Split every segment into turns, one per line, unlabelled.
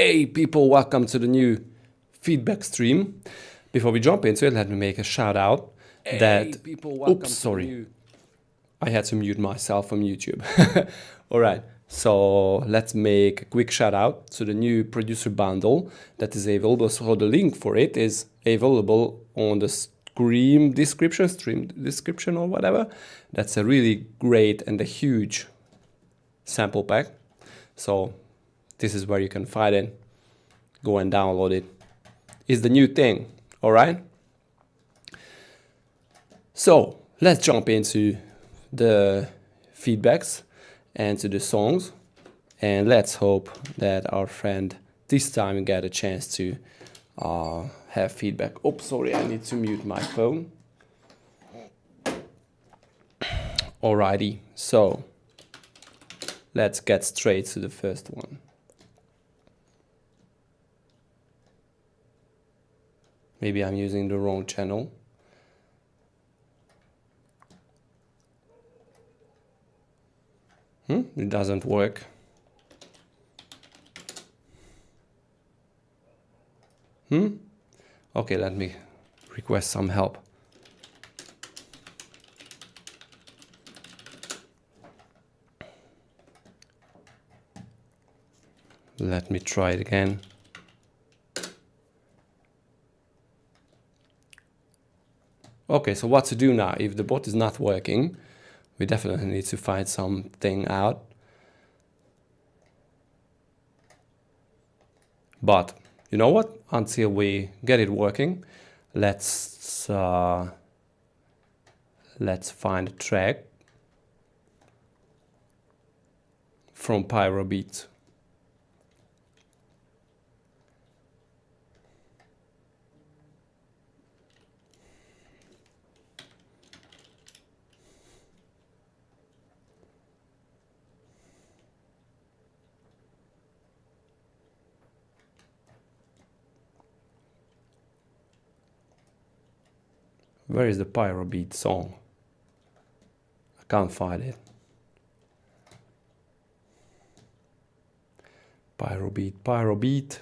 Hey people, welcome to the new feedback stream. Before we jump into it, let me make a shout out that... Oops, sorry. I had to mute myself from YouTube. Alright, so let's make a quick shout out to the new producer bundle that is available. So the link for it is available on the stream description or whatever. That's a really great and a huge sample pack. So this is where you can find it. Go and download it. It's the new thing, all right? So let's jump into the feedbacks and to the songs. And let's hope that our friend this time get a chance to have feedback. Oops, sorry, I need to mute my phone. Alrighty, so let's get straight to the first one. Maybe I'm using the wrong channel. It doesn't work. Okay, let me request some help. Let me try it again. Okay, so what to do now? If the bot is not working, we definitely need to find something out. But you know what? Until we get it working, let's find a track from Pyro Beat. Where is the Pyro Beat song? I can't find it. Pyro Beat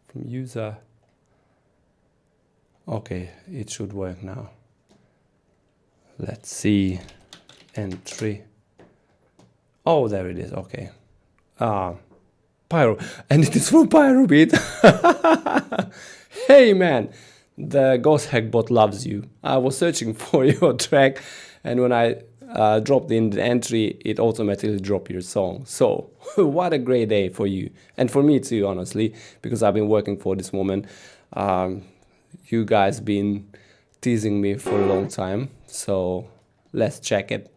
from user. Okay, it should work now. Let's see. Entry. Oh, there it is. Okay. Pyro, and it is from Pyro Beat. Hey man. The Ghosthack bot loves you. I was searching for your track, and when I dropped in the entry, it automatically dropped your song. So, what a great day for you. And for me too, honestly, because I've been working for this moment. You guys been teasing me for a long time. So, let's check it.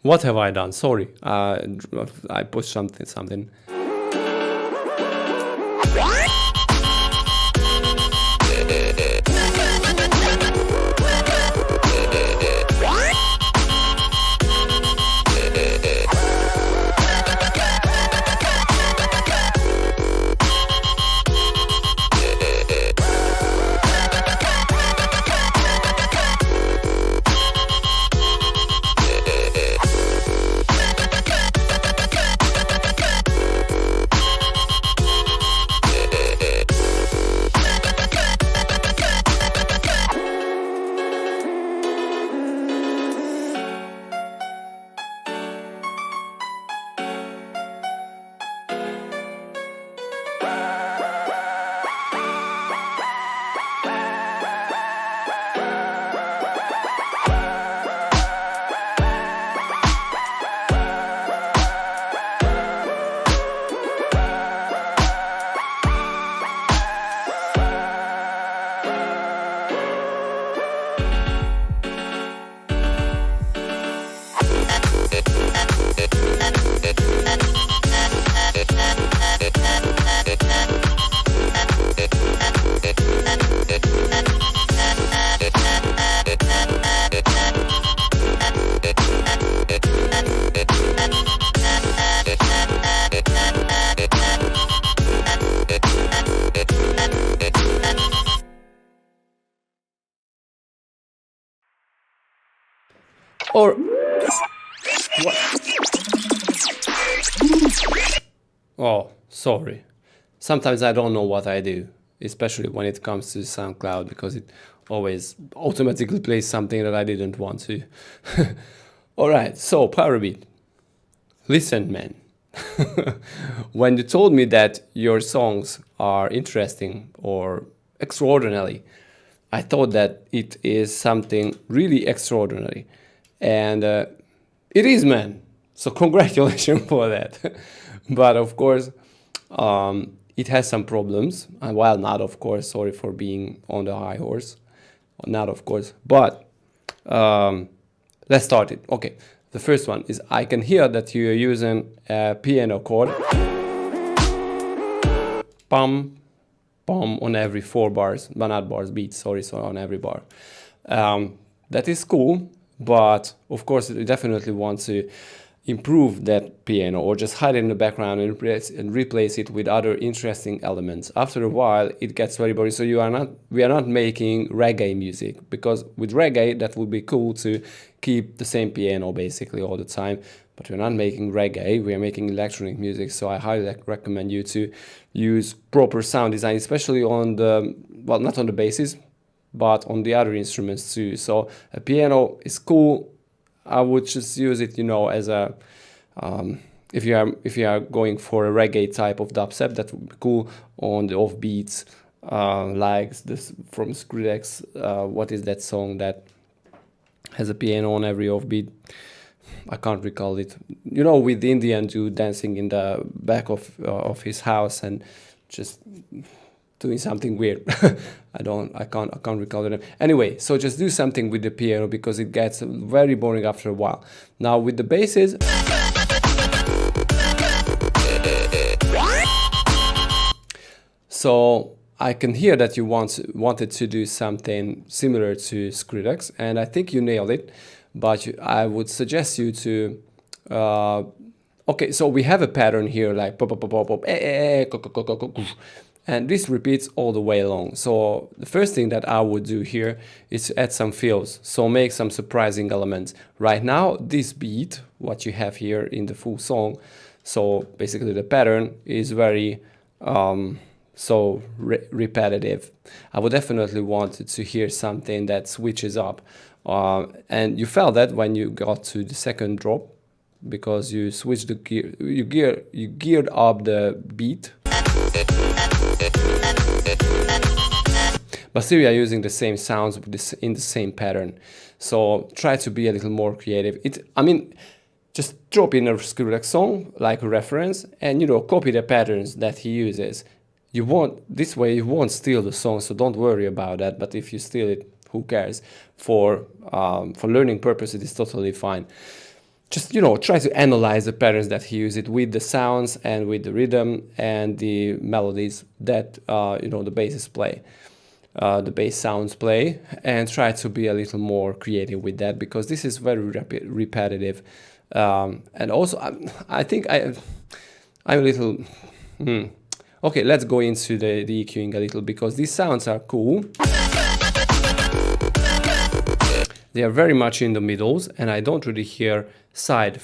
What have I done? Sorry, I pushed something. Or what? Oh, sorry. Sometimes I don't know what I do, especially when it comes to SoundCloud, because it always automatically plays something that I didn't want to. Alright, so power beat. Listen, man. When you told me that your songs are interesting or extraordinary, I thought that it is something really extraordinary. And it is, man. So congratulations for that. But of course, it has some problems. Well, not of course, sorry for being on the high horse. Not of course, but let's start it. Okay, the first one is I can hear that you're using a piano chord. Pum, pum on every 4 bars, but not bars, beats, sorry, so on every bar. That is cool, but of course you definitely want to improve that piano or just hide it in the background and replace it with other interesting elements. After a while it gets very boring, so we are not making reggae music, because with reggae that would be cool to keep the same piano basically all the time, but we're not making reggae, we are making electronic music. So I highly recommend you to use proper sound design, especially on the, well, not on the basses, but on the other instruments too. So a piano is cool. I would just use it, you know, as a if you are going for a reggae type of dubstep, that would be cool on the offbeats, like this from Skrillex. What is that song that has a piano on every offbeat? I can't recall it. You know, with the Indian dude dancing in the back of his house and just doing something weird. I can't recall the name. Anyway, so just do something with the piano, because it gets very boring after a while. Now with the basses, so I can hear that you wanted to do something similar to Skrillex, and I think you nailed it. But I would suggest you to okay, so we have a pattern here, like pop pop pop pop pop, and this repeats all the way along. So the first thing that I would do here is to add some fills, so make some surprising elements. Right now this beat, what you have here in the full song, so basically the pattern is very repetitive. I would definitely want to hear something that switches up, and you felt that when you got to the second drop, because you switched the gear, you geared up the beat, but still you are using the same sounds in the same pattern. So try to be a little more creative. Just drop in a Skrillex song like a reference, and you know, copy the patterns that he uses. This way you won't steal the song, so don't worry about that. But if you steal it, who cares? For learning purposes, it's totally fine. Just, you know, try to analyze the patterns that he uses with the sounds and with the rhythm and the melodies that you know, the basses play, the bass sounds play, and try to be a little more creative with that, because this is very repetitive. And also, I think I'm a little. Okay, let's go into the EQing a little, because these sounds are cool. They are very much in the middles, and I don't really hear side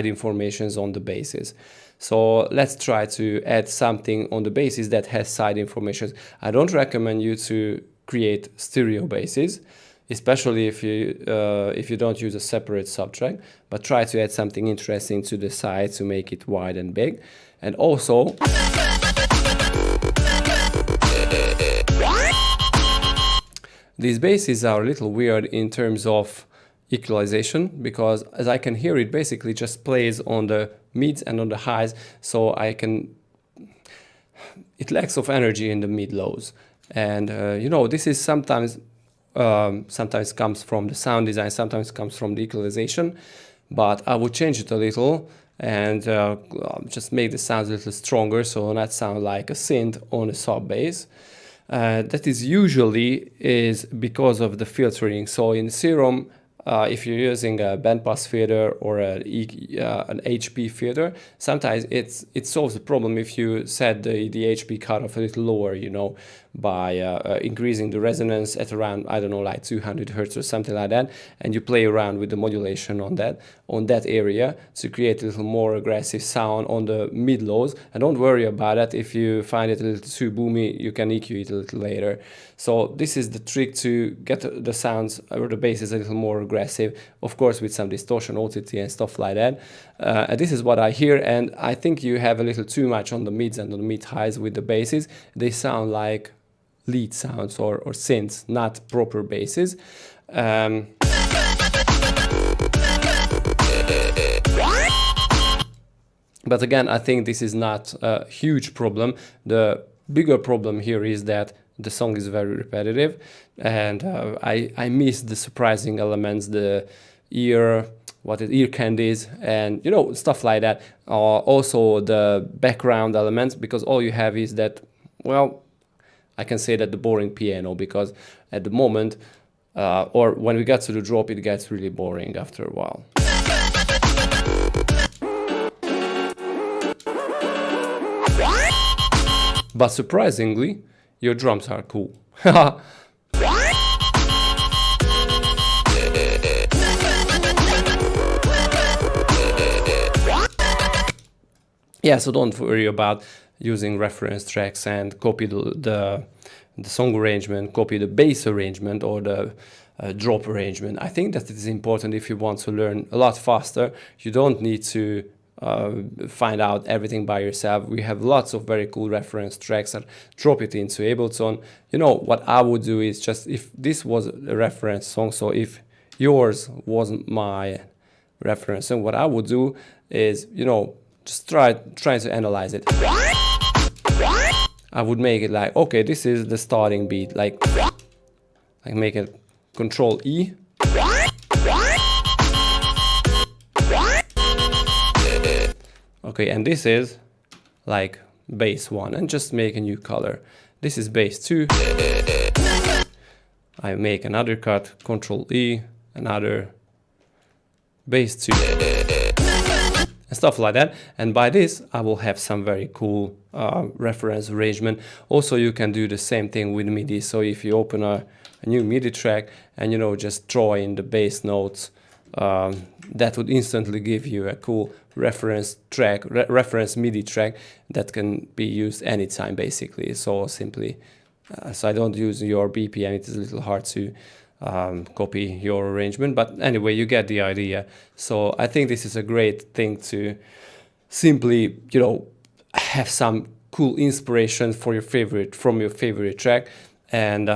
informations on the basses. So let's try to add something on the basses that has side information. I don't recommend you to create stereo basses, especially if you don't use a separate subtrack, but try to add something interesting to the side to make it wide and big. And also, these basses are a little weird in terms of equalization, because as I can hear, it basically just plays on the mids and on the highs, so it lacks of energy in the mid lows. And you know, this is sometimes comes from the sound design, sometimes comes from the equalization, but I would change it a little and just make the sounds a little stronger, so not sound like a synth on a sub bass. That is usually because of the filtering. So in Serum, if you're using a bandpass filter or an HP filter, sometimes it solves the problem if you set the HP cutoff a little lower, you know, by increasing the resonance at around, I don't know, like 200 hertz or something like that, and you play around with the modulation on that area to create a little more aggressive sound on the mid lows. And don't worry about that. If you find it a little too boomy, you can EQ it a little later. So this is the trick to get the sounds or the basses a little more aggressive, of course with some distortion, OTT and stuff like that. And this is what I hear, and I think you have a little too much on the mids and on the mid highs with the basses. They sound like lead sounds or synths, not proper basses. But again, I think this is not a huge problem. The bigger problem here is that the song is very repetitive, and I miss the surprising elements, the ear candies, and you know, stuff like that. Also the background elements, because all you have is that, well, I can say that the boring piano, because at the moment, or when we get to the drop, it gets really boring after a while. But surprisingly, your drums are cool. Yeah, so don't worry about using reference tracks and copy the song arrangement, copy the bass arrangement or the drop arrangement. I think that it is important if you want to learn a lot faster. You don't need to find out everything by yourself. We have lots of very cool reference tracks and drop it into Ableton. You know, what I would do is just, if this was a reference song, so if yours wasn't my reference song, what I would do is, you know, just trying to analyze it. I would make it like, okay, this is the starting beat, like make it Control E. Okay, and this is like bass 1, and just make a new color. This is bass 2. I make another cut, Control E, another bass 2, and stuff like that. And by this, I will have some very cool reference arrangement. Also, you can do the same thing with MIDI. So if you open a new MIDI track and, you know, just draw in the bass notes, that would instantly give you a cool reference track, reference MIDI track that can be used anytime, basically. So simply, so I don't use your BPM. It is a little hard to copy your arrangement, but anyway, you get the idea. So I think this is a great thing to simply, you know, have some cool inspiration for your favorite, from your favorite track, and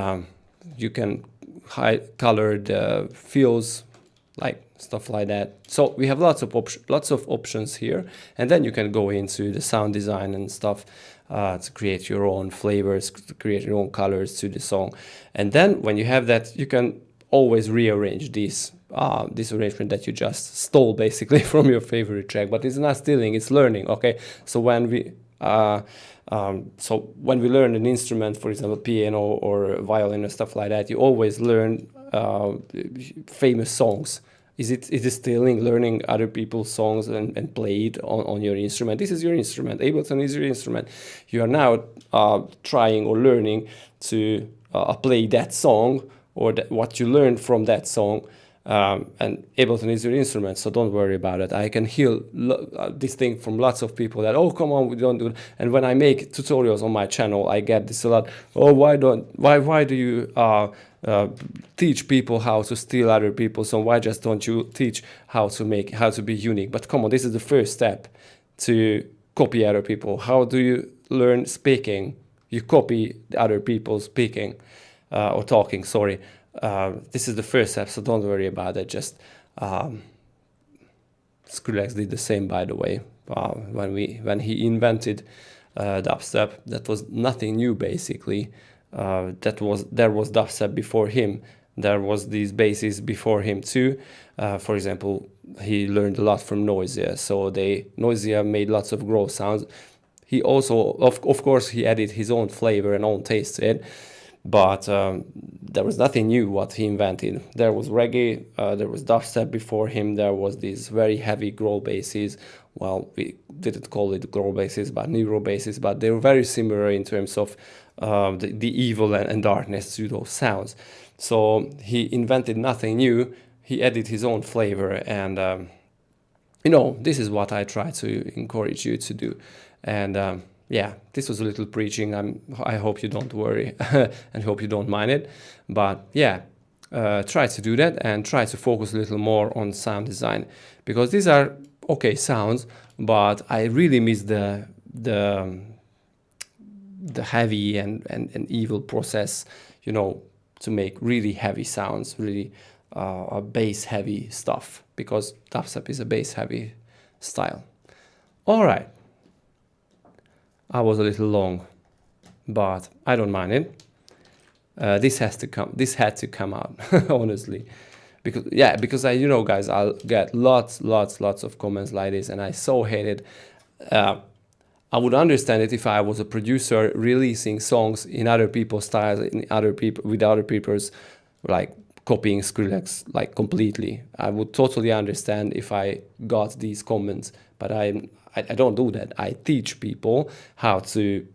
you can color the fills, like stuff like that. So we have lots of options here, and then you can go into the sound design and stuff to create your own flavors, to create your own colors to the song. And then when you have that, you can always rearrange this arrangement that you just stole basically from your favorite track. But it's not stealing, it's learning. Okay, so when we learn an instrument, for example, piano or violin or stuff like that, you always learn famous songs. Is it stealing, learning other people's songs and play it on your instrument? This is your instrument. Ableton is your instrument. You are now trying or learning to play that song, or what you learned from that song, and Ableton is your instrument, so don't worry about it. I can hear this thing from lots of people that, oh, come on, we don't do it. And when I make tutorials on my channel, I get this a lot. Oh, why do you teach people how to steal other people's song? Why just don't you teach how to be unique? But come on, this is the first step to copy other people. How do you learn speaking? You copy other people speaking or talking, sorry. This is the first step, so don't worry about it. Just Skrillex did the same, by the way. When he invented dubstep, that was nothing new, basically. There was dubstep before him. There was these basses before him too. For example, he learned a lot from Noisia. So Noisia made lots of groove sounds. He also, of course, he added his own flavor and own taste to it. but there was nothing new what he invented. There was reggae, there was dubstep before him, there was these very heavy growl basses. Well, we didn't call it growl basses, but neuro basses, but they were very similar in terms of the evil and darkness to those sounds. So he invented nothing new, he added his own flavor, and you know, this is what I try to encourage you to do. And yeah, this was a little preaching. I hope you don't worry and hope you don't mind it. But yeah, try to do that and try to focus a little more on sound design, because these are okay sounds, but I really miss the heavy and evil process, you know, to make really heavy sounds, really bass heavy stuff, because dubstep is a bass heavy style. All right. I was a little long, but I don't mind it. This had to come out, honestly, because I, you know, guys, I'll get lots of comments like this, and I so hate it. I would understand it if I was a producer releasing songs in other people's styles, with other people's, like, copying Skrillex, like, completely. I would totally understand if I got these comments, but I don't do that. I teach people how to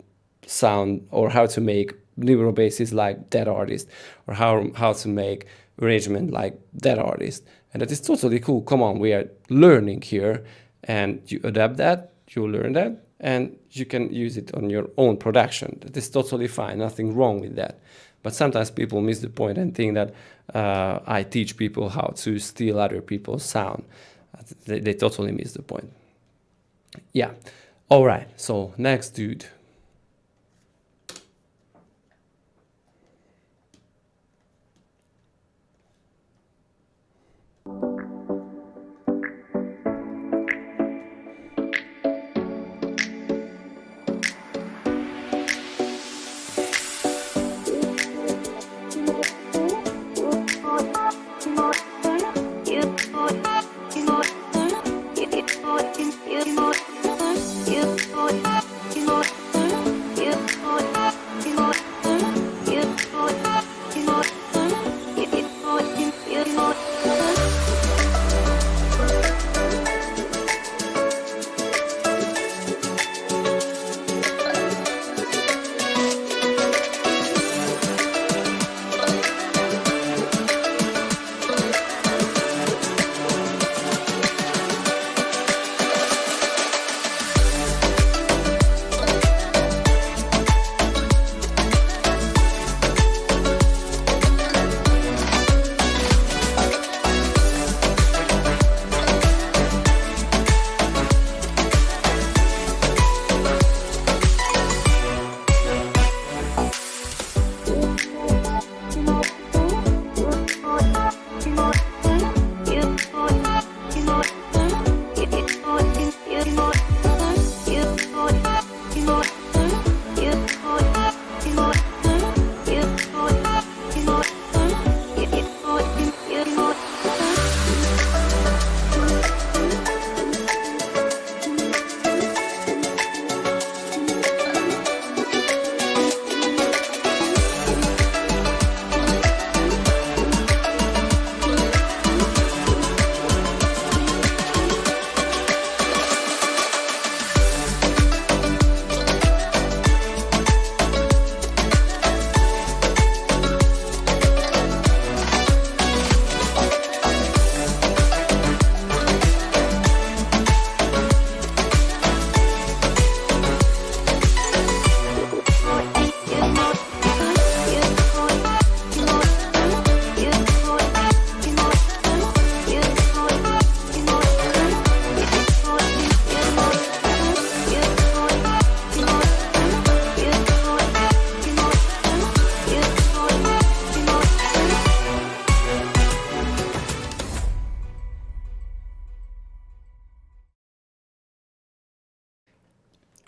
sound or how to make neuro basses like that artist, or how to make arrangement like that artist. And that is totally cool. Come on, we are learning here, and you adapt that, you learn that, and you can use it on your own production. That is totally fine, nothing wrong with that. But sometimes people miss the point and think that I teach people how to steal other people's sound. They totally miss the point. Yeah. All right. So next dude.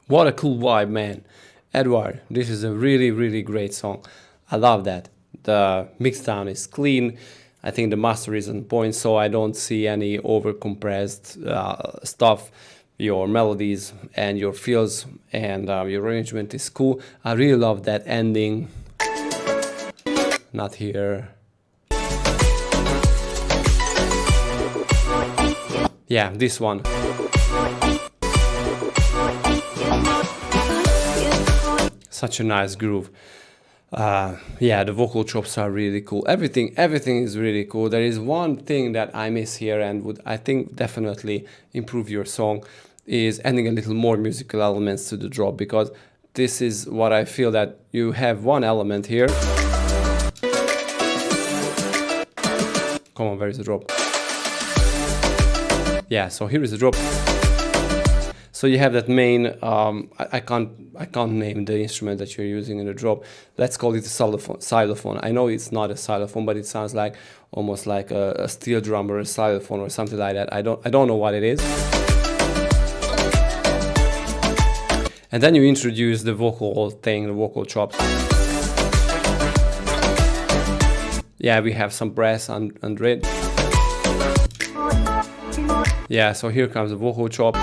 What a cool vibe, man. Edward, this is a really great song. I love that. The mixdown is clean. I think the master is on point, so I don't see any overcompressed stuff. Your melodies and your feels and your arrangement is cool. I really love that ending. not here. Yeah, this one. Such a nice groove. Yeah, the vocal chops are really cool. Everything is really cool. There is one thing that I miss here and would, I think, definitely improve your song, is adding a little more musical elements to the drop, because this is what I feel, that you have one element here. Come on, where is the drop? Yeah, so here is the drop. So you have that main, I can't name the instrument that you're using in the drop. Let's call it a xylophone. I know it's not a xylophone, but it sounds like almost like a steel drum or a xylophone or something like that. I don't know what it is. And then you introduce the vocal thing, the vocal chops. Yeah, we have some brass under it. Yeah, so here comes the vocal chop.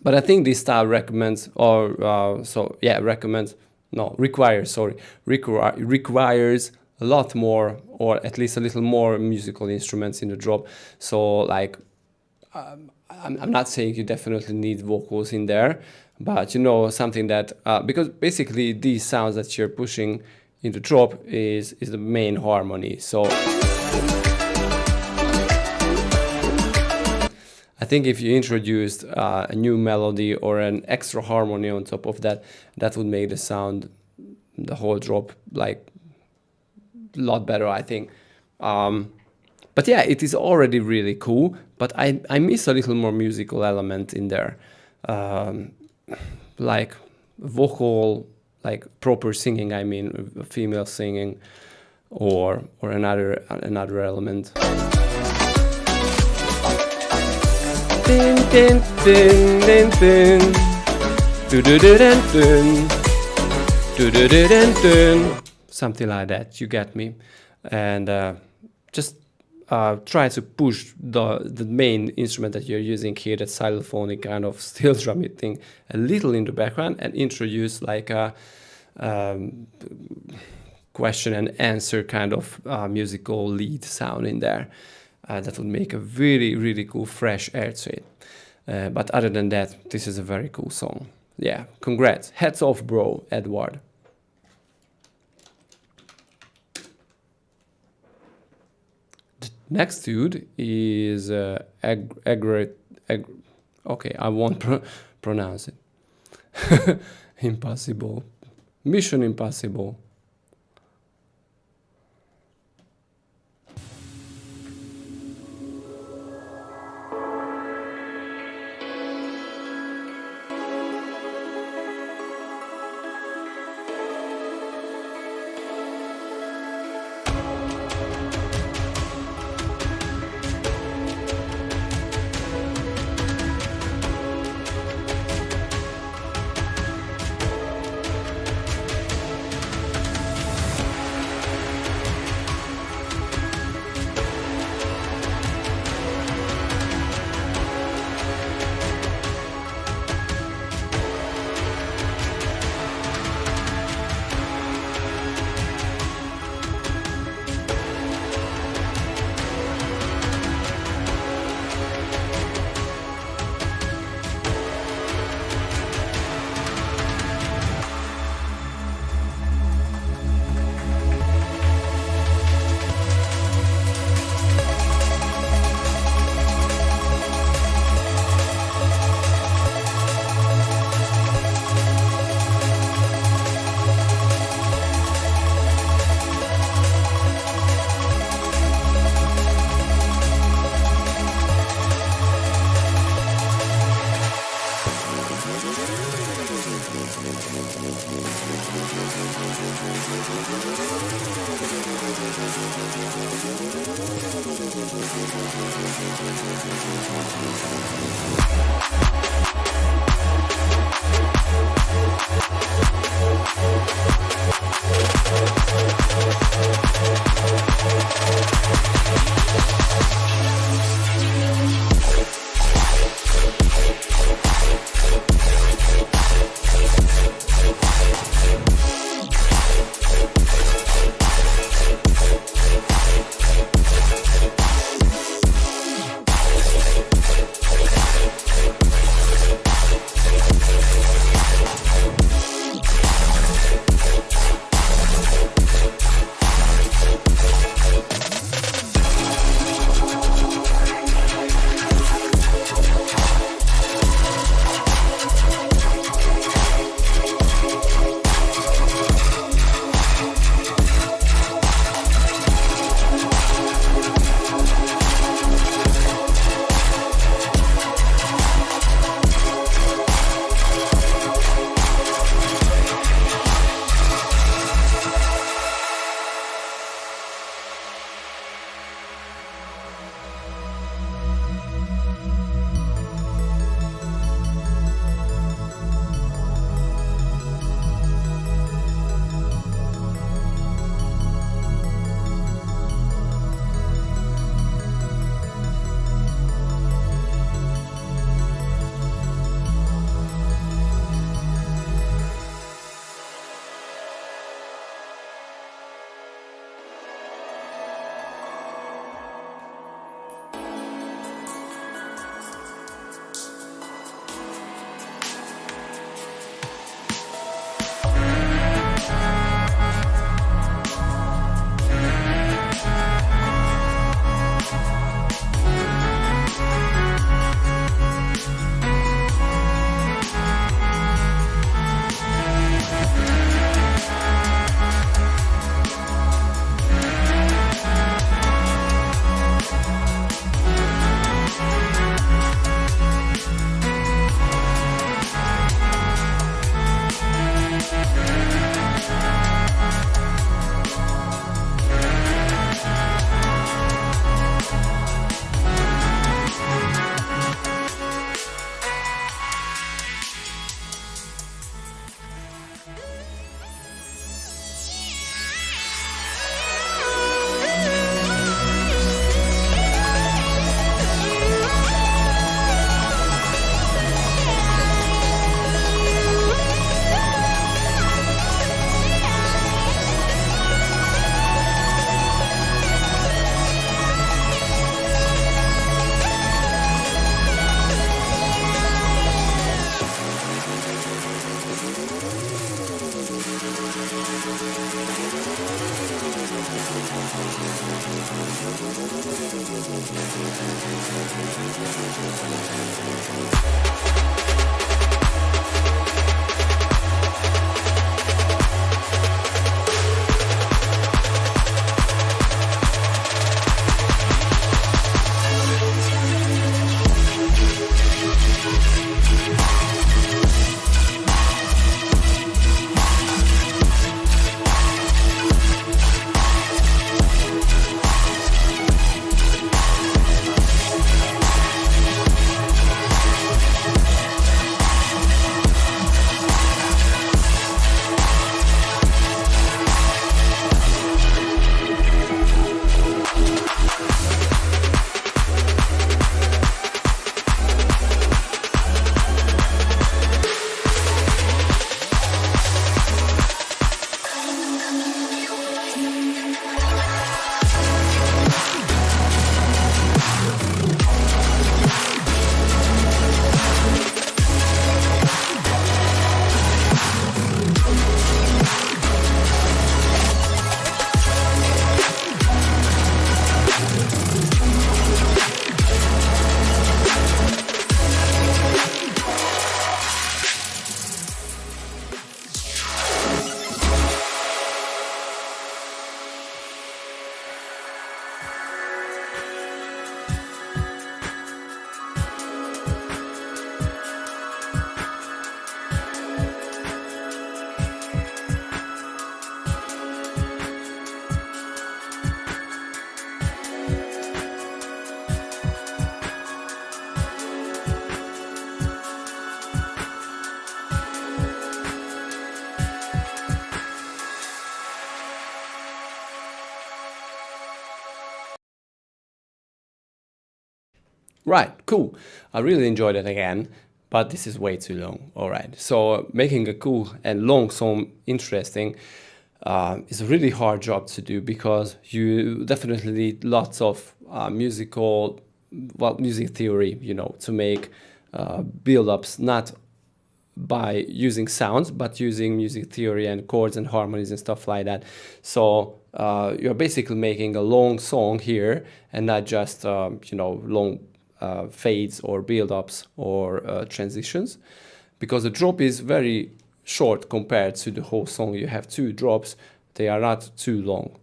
But I think this style requires a lot more, or at least a little more musical instruments in the drop. So like, I'm not saying you definitely need vocals in there, but you know, something that, because basically these sounds that you're pushing in the drop is the main harmony. So I think if you introduced a new melody or an extra harmony on top of that, that would make the sound, the whole drop, like a lot better, I think. But yeah, it is already really cool, but I miss a little more musical element in there. Like vocal, like proper singing, I mean, female singing, or another element. Din, din, din, din, din. Du, du, du, dun, dun. Du, du, du, dun, dun. Something like that, you get me. And just try to push the main instrument that you're using here, that xylophonic kind of steel drummy thing, a little in the background, and introduce like a question and answer kind of musical lead sound in there. That would make a really, really cool fresh air to it. But other than that, this is a very cool song. Yeah, congrats. Hats off, bro, Edward. The next dude is okay, I won't pronounce it. Impossible. Mission Impossible. Right, cool. I really enjoyed it again, but this is way too long. All right, so making a cool and long song interesting is a really hard job to do, because you definitely need lots of music theory, to make build-ups, not by using sounds, but using music theory and chords and harmonies and stuff like that. So you're basically making a long song here, and not just long fades or build-ups or transitions, because the drop is very short compared to the whole song. You have 2 drops, they are not too long,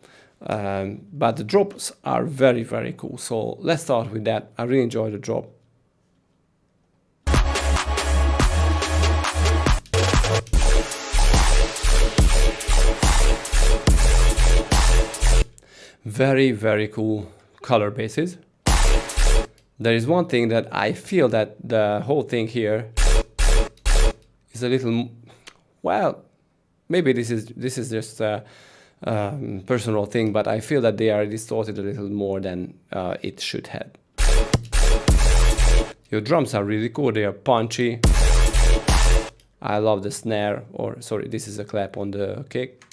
but the drops are very, very cool. So let's start with that. I really enjoy the drop. Very, very cool color bases. There is one thing that I feel that the whole thing here is a little, well, maybe this is just a personal thing, but I feel that they are distorted a little more than it should have. Your drums are really cool, they are punchy. I love the snare, or sorry, this is a clap on the kick.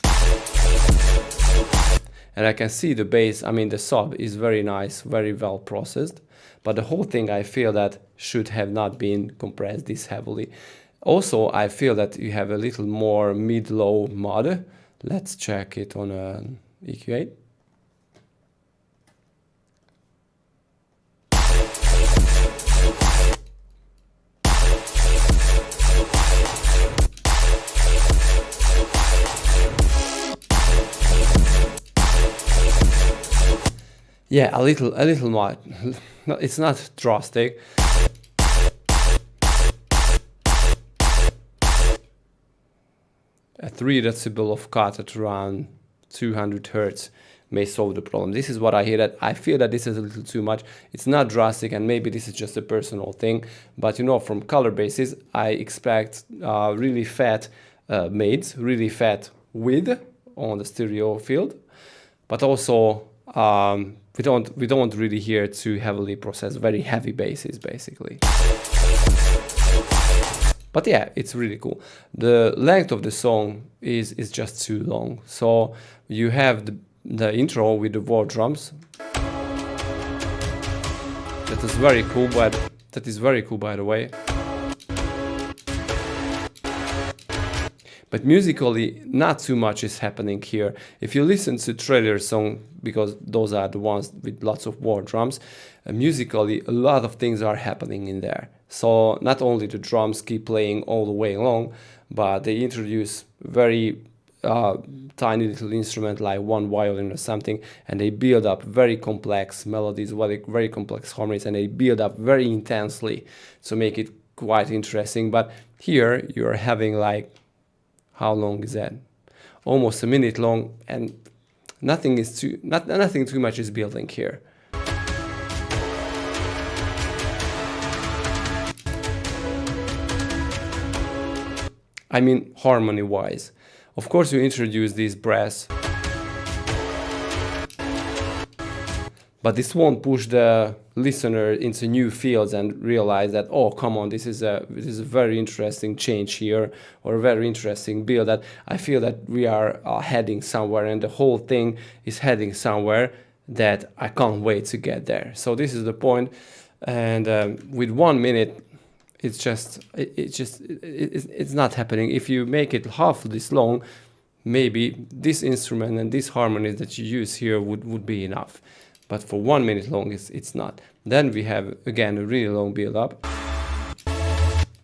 And I can see the bass, I mean the sub is very nice, very well processed. But the whole thing, I feel that should have not been compressed this heavily. Also, I feel that you have a little more mid-low mod. Let's check it on an EQ8. Yeah, a little more. It's not drastic. A 3 decibel of cut at around 200 hertz may solve the problem. This is what I hear. That I feel that this is a little too much. It's not drastic, and maybe this is just a personal thing. But from color bases, I expect really fat mids, really fat width on the stereo field, but also we don't really hear too heavily processed, very heavy basses basically. But yeah, it's really cool. The length of the song is just too long. So you have the intro with the war drums. That is very cool, by the way. But musically, not too much is happening here. If you listen to trailer song, because those are the ones with lots of war drums, musically, a lot of things are happening in there. So not only the drums keep playing all the way along, but they introduce very tiny little instrument like one violin or something, and they build up very complex melodies, very complex harmonies, and they build up very intensely to make it quite interesting. But here you're having like, how long is that? Almost a minute long, and nothing too much is building here. I mean, harmony-wise. Of course, you introduce this brass, but this won't push the listener into new fields and realize that, oh, come on, this is a very interesting change here, or a very interesting build. That I feel that we are heading somewhere, and the whole thing is heading somewhere that I can't wait to get there. So this is the point, and with 1 minute, it's not happening. If you make it half this long, maybe this instrument and these harmonies that you use here would be enough. But for 1 minute long, it's not. Then we have, again, a really long build-up.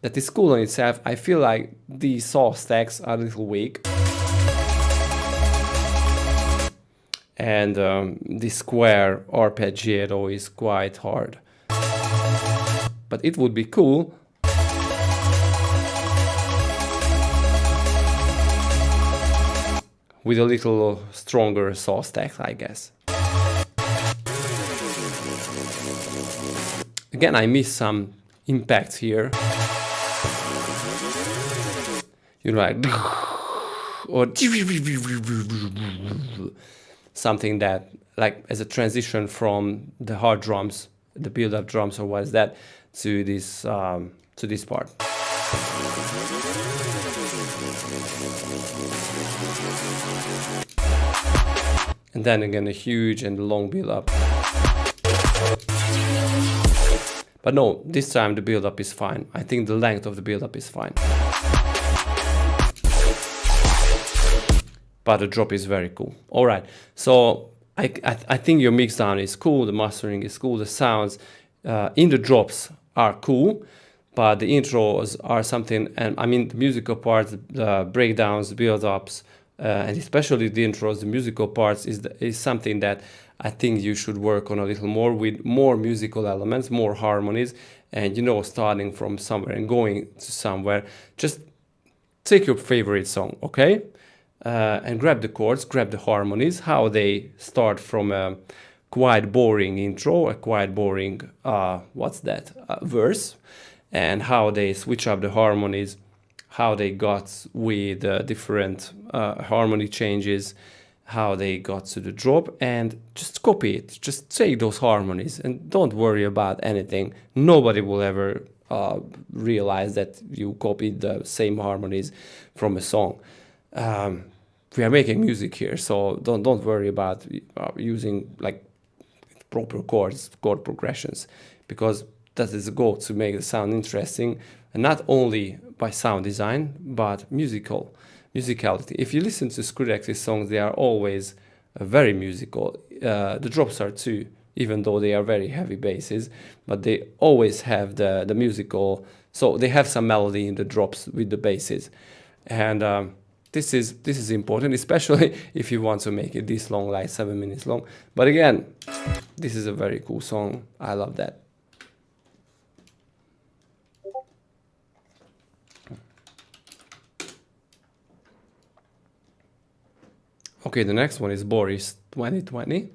That is cool in itself. I feel like these saw stacks are a little weak. And the square arpeggiato is quite hard. But it would be cool with a little stronger saw stack, I guess. Again, I miss some impact here. Like, or something that, like, as a transition from the hard drums the build-up drums or what is that to this part. And then again a huge and long build-up. But no, this time the build-up is fine. I think the length of the build-up is fine. But the drop is very cool. All right, so I think your mixdown is cool, the mastering is cool, the sounds in the drops are cool, but the intros are something, and I mean the musical parts, the breakdowns, the build-ups, and especially the intros, the musical parts is something that I think you should work on a little more, with more musical elements, more harmonies, and you know, starting from somewhere and going to somewhere. Just take your favorite song, okay? And grab the chords, grab the harmonies, how they start from a quite boring intro, a quite boring, verse, and how they switch up the harmonies, how they got with different harmony changes, how they got to the drop, and just copy it. Just take those harmonies and don't worry about anything. Nobody will ever realize that you copied the same harmonies from a song. We are making music here, so don't worry about using like proper chord progressions, because that is the goal, to make the sound interesting, and not only by sound design but musicality. If you listen to Skrillex's songs, they are always very musical. The drops are too, even though they are very heavy basses, but they always have the musical, so they have some melody in the drops with the basses, and this is important, especially if you want to make it this long, like 7 minutes long. But again, this is a very cool song. I love that. Okay, the next one is Boris 2020.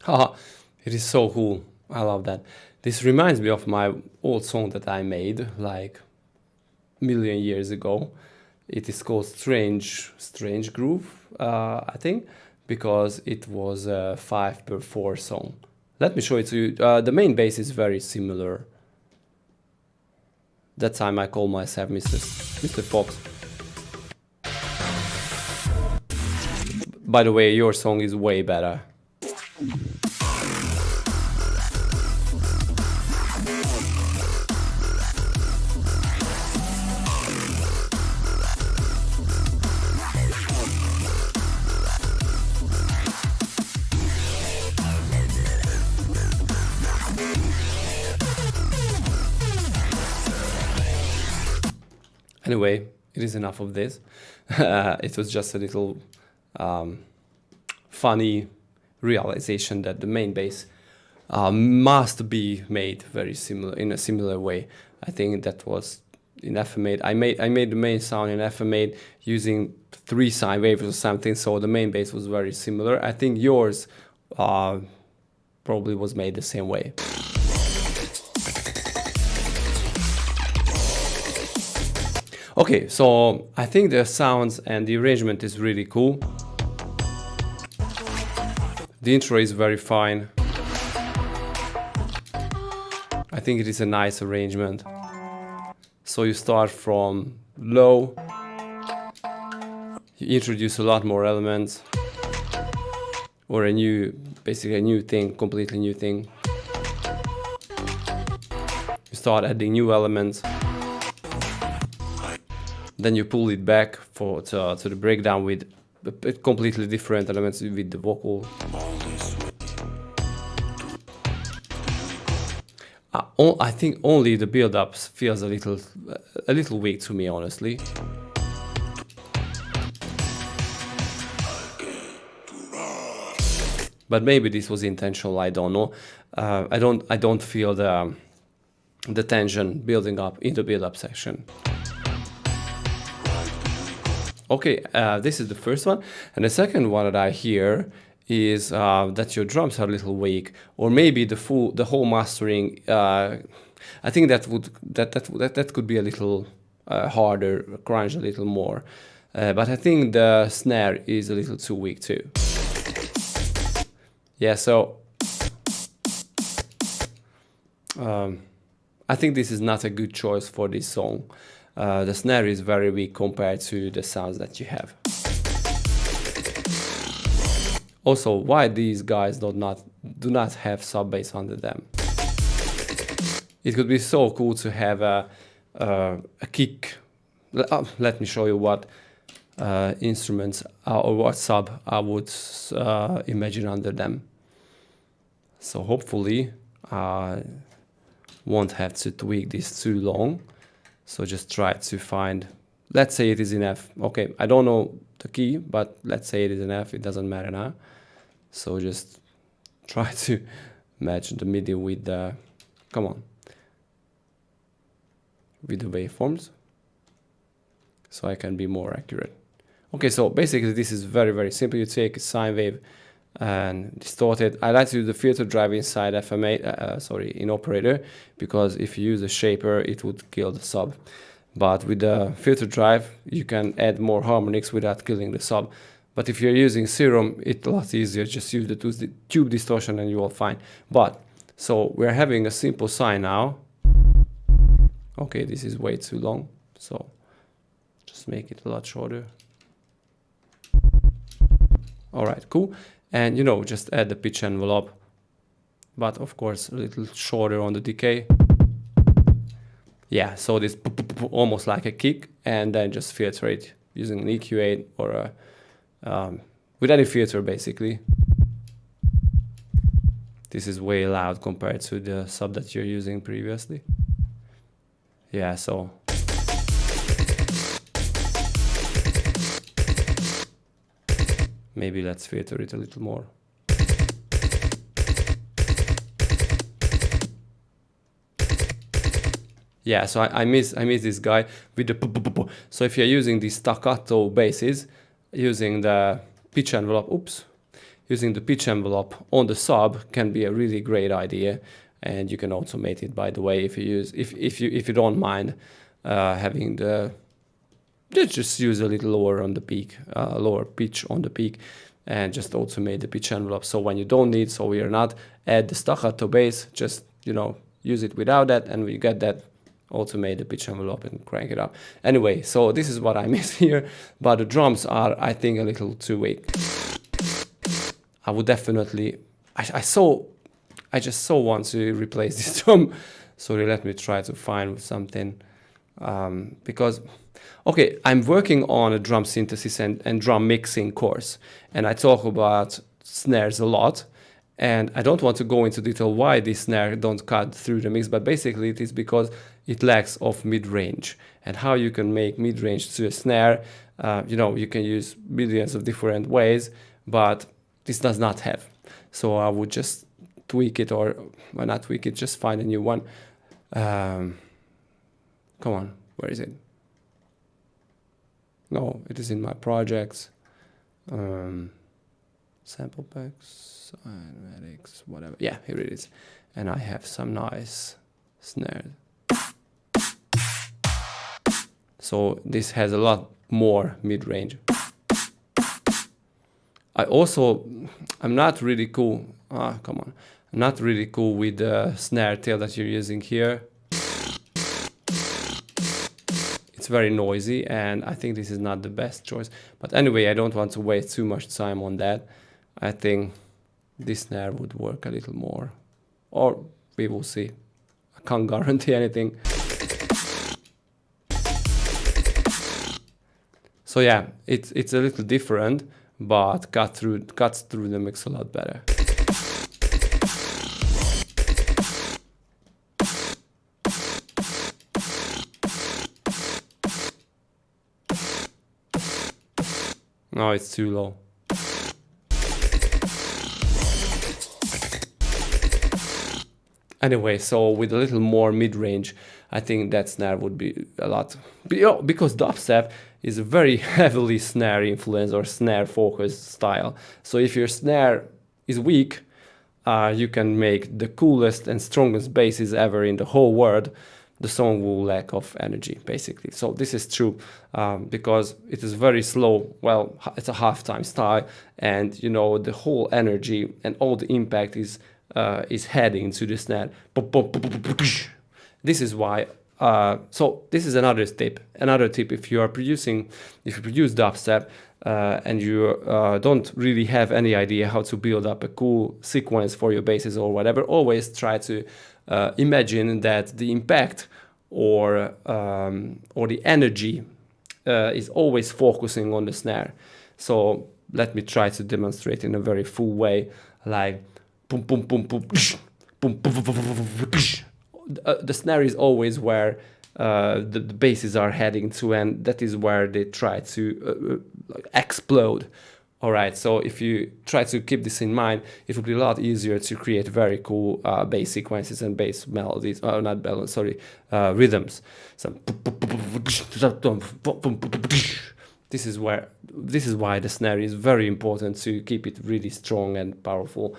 Haha, it is so cool. I love that. This reminds me of my old song that I made like million years ago. It is called Strange Groove, I think, because it was a 5/4 song. Let me show it to you. The main bass is very similar. That time I call myself Mr. Fox. By the way, your song is way better. Anyway, it is enough of this. It was just a little funny realization that the main bass must be made very similar, in a similar way. I think that was in FMate. I made the main sound in FMate using 3 sine waves or something, so the main bass was very similar. I think yours probably was made the same way. Okay, so I think the sounds and the arrangement is really cool. The intro is very fine. I think it is a nice arrangement. So you start from low, you introduce a lot more elements, or basically a new thing, completely new thing. You start adding new elements. Then you pull it back to the breakdown with completely different elements with the vocal. I think only the build-up feels a little weak to me, honestly. But maybe this was intentional. I don't know. I don't feel the tension building up in the build-up section. Okay, this is the first one, and the second one that I hear is that your drums are a little weak, or maybe the whole mastering. I think that could be a little harder, crunch a little more, but I think the snare is a little too weak too. Yeah, so I think this is not a good choice for this song. The snare is very weak compared to the sounds that you have. Also, why these guys do not have sub bass under them? It could be so cool to have a kick. Let me show you what instruments or what sub I would imagine under them. So hopefully I won't have to tweak this too long. So just try to find, let's say it is in F. Okay, I don't know the key, but let's say it is in F, it doesn't matter now. So just try to match the MIDI with the, with the waveforms, so I can be more accurate. Okay, so basically this is very, very simple. You take a sine wave and distort it. I like to use the filter drive inside FMA, in operator, because if you use a shaper, it would kill the sub. But with the filter drive, you can add more harmonics without killing the sub. But if you're using Serum, it's a lot easier. Just use the tube distortion and you will find. But so we're having a simple sine now. Okay, this is way too long, so just make it a lot shorter. All right, cool. And just add the pitch envelope, but of course a little shorter on the decay. Yeah, so this almost like a kick, and then just filter it using an EQ8 or with any filter basically. This is way loud compared to the sub that you're using previously. Yeah, so maybe let's filter it a little more. Yeah, so I miss this guy with the so if you're using these staccato basses, using the pitch envelope, using the pitch envelope on the sub can be a really great idea, and you can automate it, by the way, if you don't mind having the just use a little lower on the peak, lower pitch on the peak, and just automate the pitch envelope. So when you don't need, so we are not add the staccato bass, just use it without that, and we get that. Automate the pitch envelope and crank it up. Anyway, so this is what I miss here, but the drums are, I think, a little too weak. I would definitely, I just so want to replace this drum. Sorry, let me try to find something, because, okay, I'm working on a drum synthesis and drum mixing course, and I talk about snares a lot. And I don't want to go into detail why this snare don't cut through the mix, but basically it is because it lacks of mid-range. And how you can make mid-range to a snare, you can use millions of different ways, but this does not have. So I would just tweak it, or well, not tweak it, just find a new one. Come on, where is it? No, it is in my projects. Sample packs, cymatics, whatever. Yeah, here it is. And I have some nice snares. So this has a lot more mid-range. I'm not really cool. Come on. I'm not really cool with the snare tail that you're using here. It's very noisy, and I think this is not the best choice. But anyway, I don't want to waste too much time on that. I think this snare would work a little more, or we will see. I can't guarantee anything. So yeah, it's a little different, but cuts through the mix a lot better. No, it's too low. Anyway, so with a little more mid-range, I think that snare would be a lot, because dubstep is a very heavily snare influenced or snare focused style. So if your snare is weak, you can make the coolest and strongest basses ever in the whole world. The song will lack of energy, basically. So this is true, because it is very slow. Well, it's a halftime style, and the whole energy and all the impact is heading to the snare. This is why. So this is another tip. Another tip: if you produce dubstep and you don't really have any idea how to build up a cool sequence for your basses or whatever, always try to imagine that the impact or the energy is always focusing on the snare. So let me try to demonstrate in a very full way, like. Boom, boom, boom, boom, boom, boom, boom. The snare is always where the basses are heading to, and that is where they try to explode. All right, so if you try to keep this in mind, it will be a lot easier to create very cool bass sequences and bass melodies. Not melodies, sorry, rhythms. So this is why the snare is very important, to keep it really strong and powerful.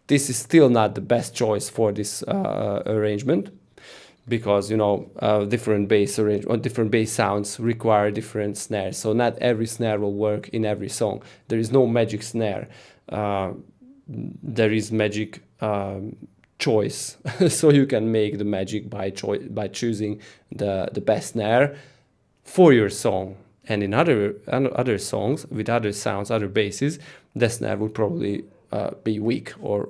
This is still not the best choice for this arrangement, because different bass sounds require different snares. So not every snare will work in every song. There is no magic snare. There is magic choice. So you can make the magic by choosing the best snare for your song. And in other songs with other sounds, other basses, the snare will probably be weak or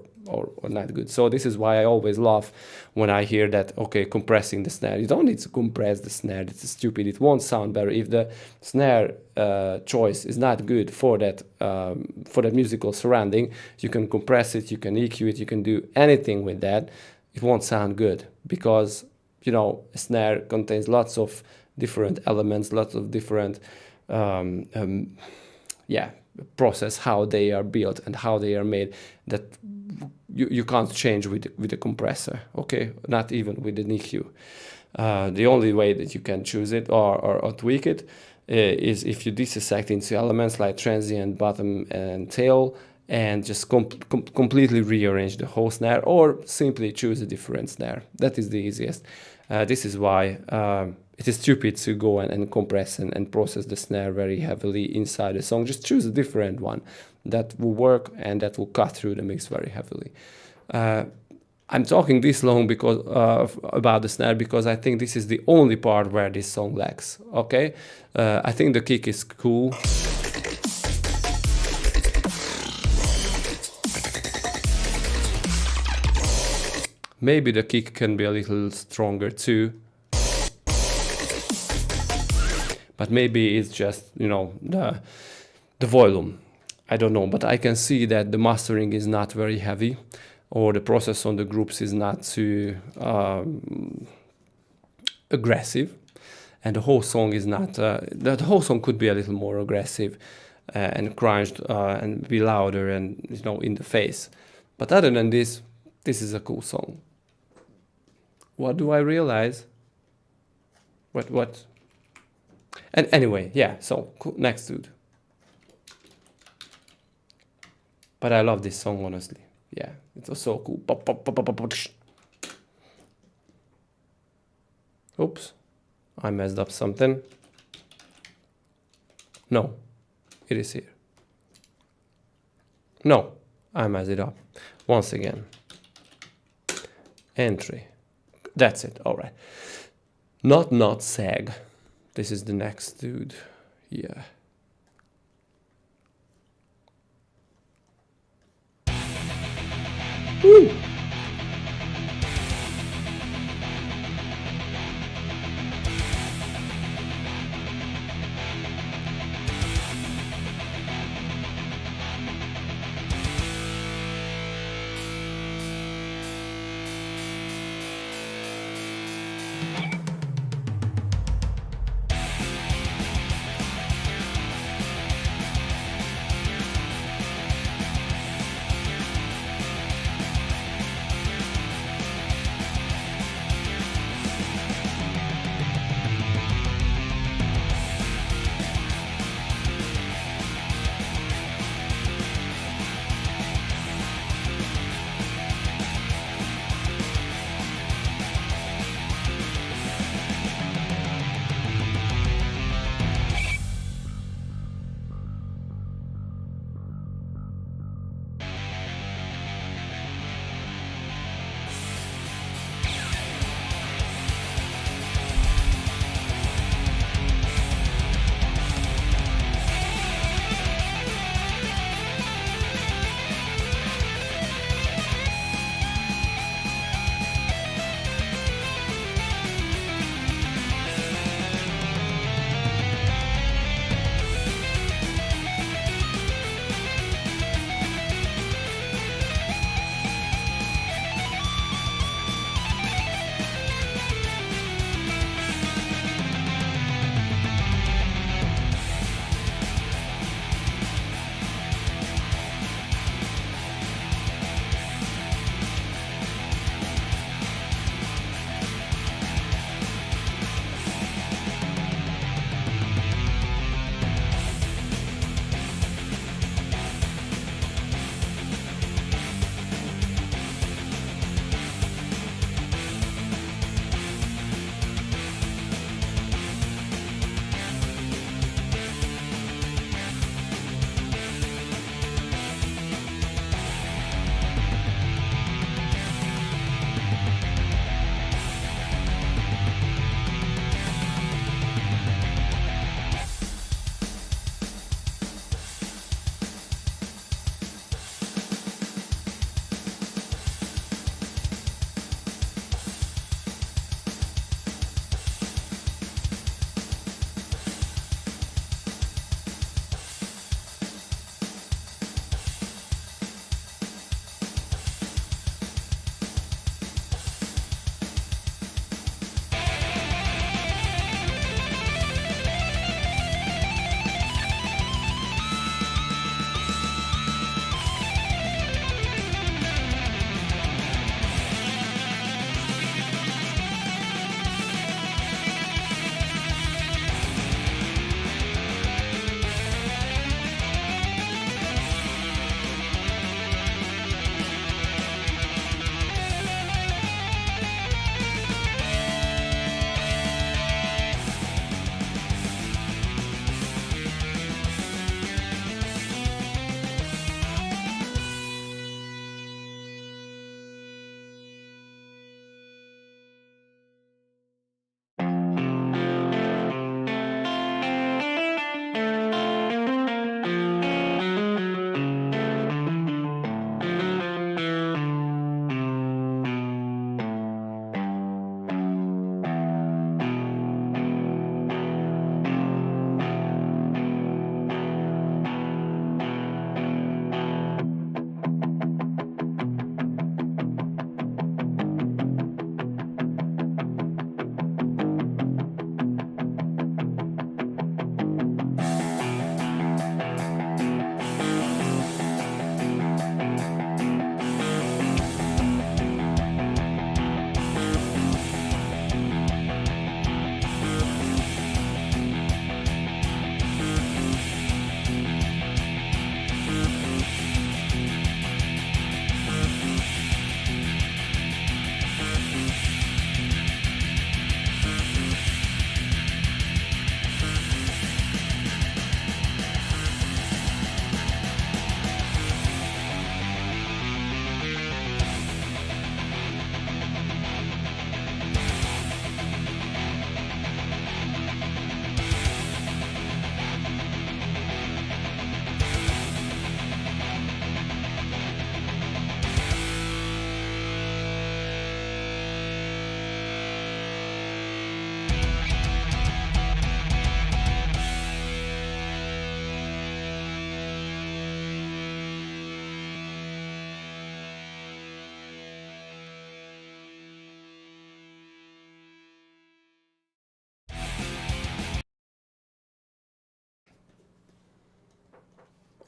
not good. So this is why I always laugh when I hear that, okay, compressing the snare. You don't need to compress the snare. It's stupid. It won't sound better if the snare choice is not good for that musical surrounding. You can compress it, you can EQ it, you can do anything with that. It won't sound good, because a snare contains lots of different elements, lots of different process, how they are built and how they are made, that you can't change with the compressor, okay? Not even with an EQ. The only way that you can choose it or tweak it is if you dissect into elements like transient, bottom and tail, and just completely rearrange the whole snare, or simply choose a different snare. That is the easiest. This is why it is stupid to go and compress and process the snare very heavily inside the song. Just choose a different one that will work and that will cut through the mix very heavily. I'm talking this long because about the snare because I think this is the only part where this song lacks. Okay, I think the kick is cool. Maybe the kick can be a little stronger too. But maybe it's just, you know, the volume. I don't know, but I can see that the mastering is not very heavy, or the process on the groups is not too aggressive, and the whole song is not. The whole song could be a little more aggressive and crunched and be louder and, you know, in the face. But other than this, this is a cool song. What do I realize? What? And anyway, yeah, so cool. Next dude. But I love this song, honestly. Yeah, it was so cool. Pop, pop, pop, pop, pop, pop. Oops, I messed up something. No, it is here. No, I messed it up. Once again. Entry. That's it, all right. Not sag. This is the next dude. Yeah. Woo!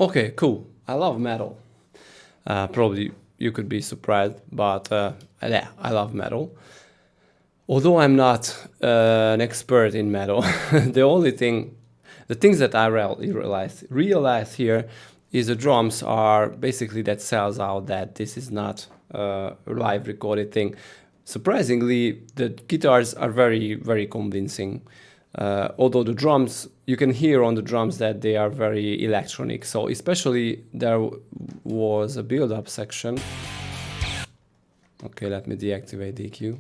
Okay, cool. I love metal. Probably you could be surprised, but yeah, I love metal. Although I'm not an expert in metal, the things that I realize here is the drums are basically that sells out that this is not a live recorded thing. Surprisingly, the guitars are very, very convincing. Although the drums, you can hear on the drums that they are very electronic. So especially there was a build-up section. Okay, let me deactivate DQ.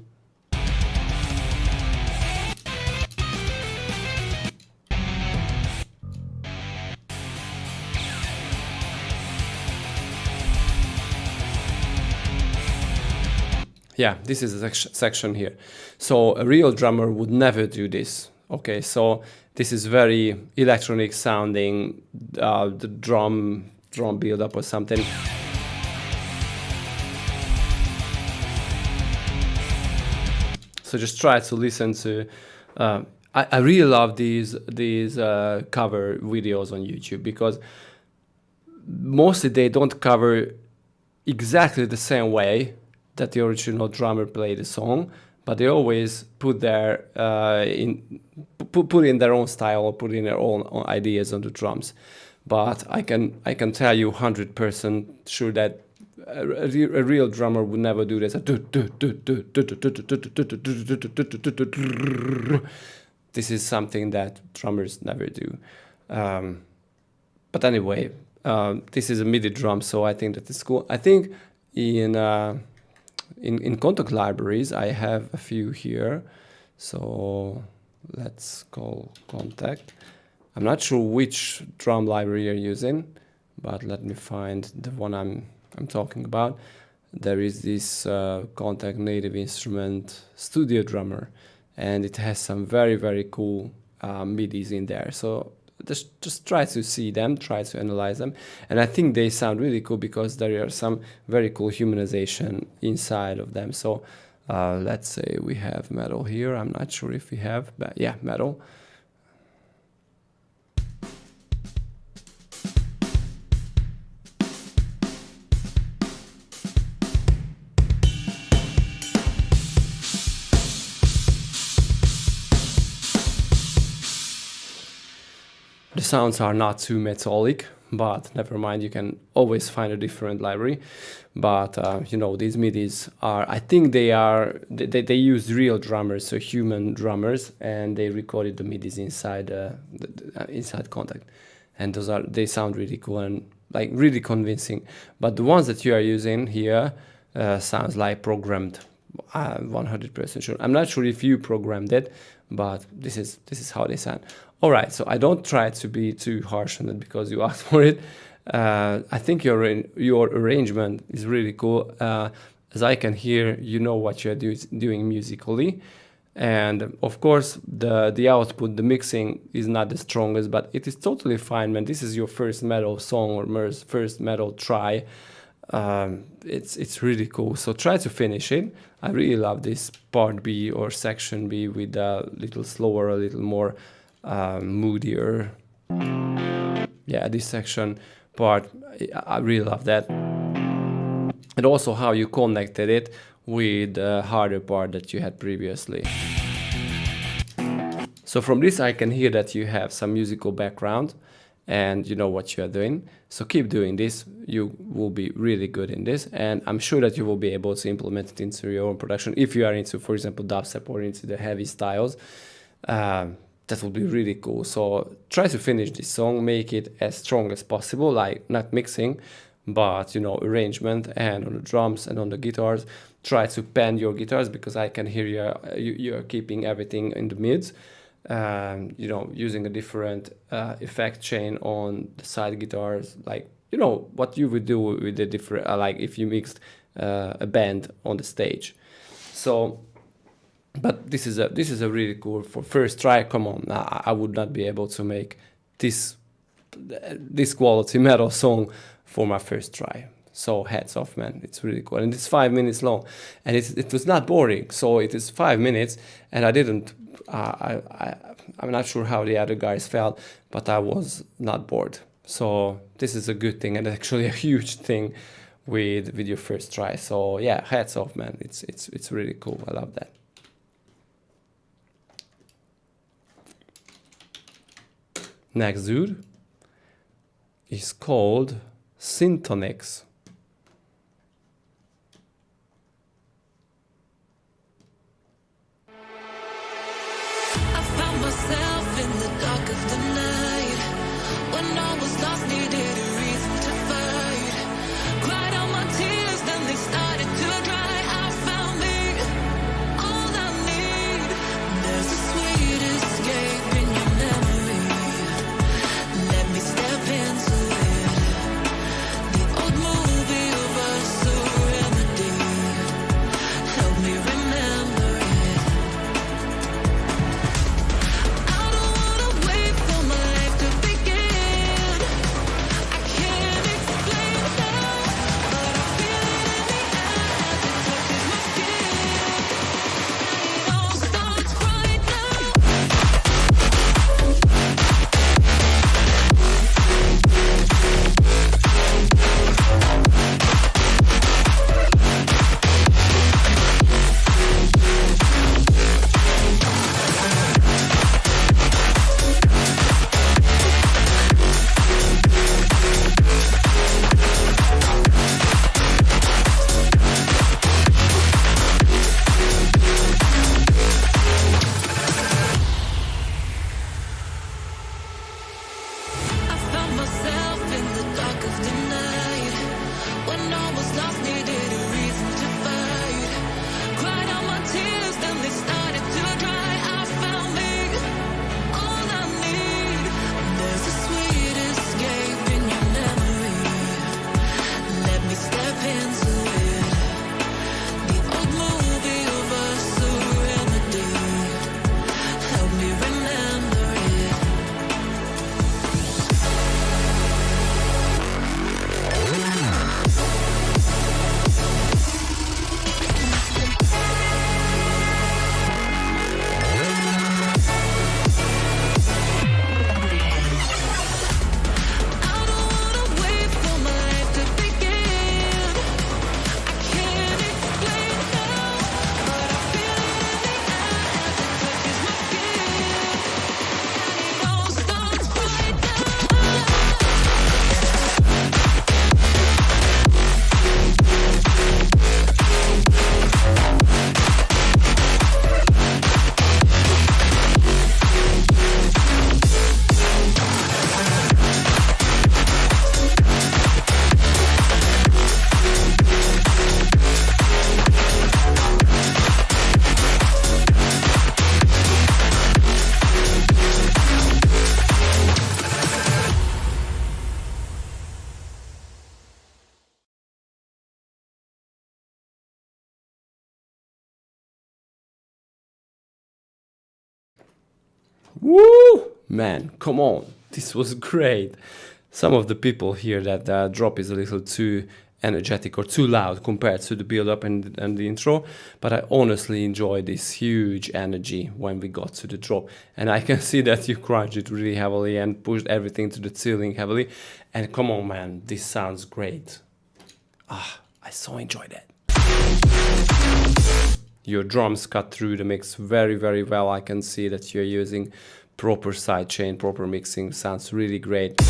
Yeah, this is a section here. So a real drummer would never do this. Okay, so this is very electronic sounding, the drum build up or something. So just try to listen to. I really love these cover videos on YouTube because mostly they don't cover exactly the same way that the original drummer played the song, but they always put their put in their own style, put in their own ideas on the drums. But I can tell you 100% sure that a real drummer would never do this. This is something that drummers never do. But anyway, this is a MIDI drum, so I think that is cool. I think in contact libraries, I have a few here. So let's call contact. I'm not sure which drum library you're using, but let me find the one I'm talking about. There is this Contact Native Instrument Studio Drummer, and it has some very, very cool MIDIs in there. So just try to see them, try to analyze them. And I think they sound really cool because there are some very cool humanization inside of them. So let's say we have metal here. I'm not sure if we have, but yeah, metal. The sounds are not too metallic, but never mind, you can always find a different library. But you know, these MIDIs are, I think they use real drummers, so human drummers, and they recorded the MIDIs inside inside Contact, and they sound really cool and like really convincing. But the ones that you are using here sounds like programmed. I'm 100% sure. I'm not sure if you programmed it, but this is how they sound. All right, so I don't try to be too harsh on it because you asked for it. I think your arrangement is really cool. As I can hear, you know what you're doing musically. And of course, the output, the mixing is not the strongest, but it is totally fine, man. This is your first metal song or first metal try. It's really cool. So try to finish it. I really love this part B or section B with a little slower, a little more moodier. Yeah, this section part, I really love that. And also how you connected it with the harder part that you had previously. So from this I can hear that you have some musical background and you know what you are doing. So keep doing this, you will be really good in this, and I'm sure that you will be able to implement it into your own production if you are into, for example, dubstep or into the heavy styles. That will be really cool. So try to finish this song, make it as strong as possible, like not mixing, but you know, arrangement and on the drums and on the guitars. Try to pan your guitars because I can hear you're keeping everything in the mids. You know, using a different effect chain on the side guitars, like you know what you would do with the different, like if you mixed a band on the stage. So. But this is a really cool for first try. Come on, I would not be able to make this quality metal song for my first try. So hats off, man! It's really cool, and it's 5 minutes long, and it was not boring. So it is 5 minutes, and I didn't. I'm not sure how the other guys felt, but I was not bored. So this is a good thing, and actually a huge thing with your first try. So yeah, hats off, man. It's really cool. I love that. Next dude is called Syntonix.
I found myself in the dark of the night. When I was lost, needed a reason to fight. Cried out my tears, then they started to dry. I found me, all I need. There's a sweet escape in your memory. Let me step into it. The old movie of us, a remedy. Help me remember it. I don't wanna wait for my life to begin. I can't explain now, but I feel it in the air as it touches my skin. And it all starts right now. I found myself in the dark of the night. When I was lost, needed a reason to fight. Cried out my tears, then they started to dry. I found me, all I need. There's a sweet escape in your memory. Let me step into it. The old movie of us, a remedy. Help me remember it. I don't wanna wait for my life to begin. I can't explain now, but I feel it in the air as it touches my skin. And it all starts right now.
Woo! Man, come on. This was great. Some of the people hear that the drop is a little too energetic or too loud compared to the build-up and the intro, but I honestly enjoy this huge energy when we got to the drop. And I can see that you crunched it really heavily and pushed everything to the ceiling heavily. And come on, man, this sounds great. I so enjoy that. Your drums cut through the mix very, very well. I can see that you're using proper sidechain, proper mixing. Sounds really great.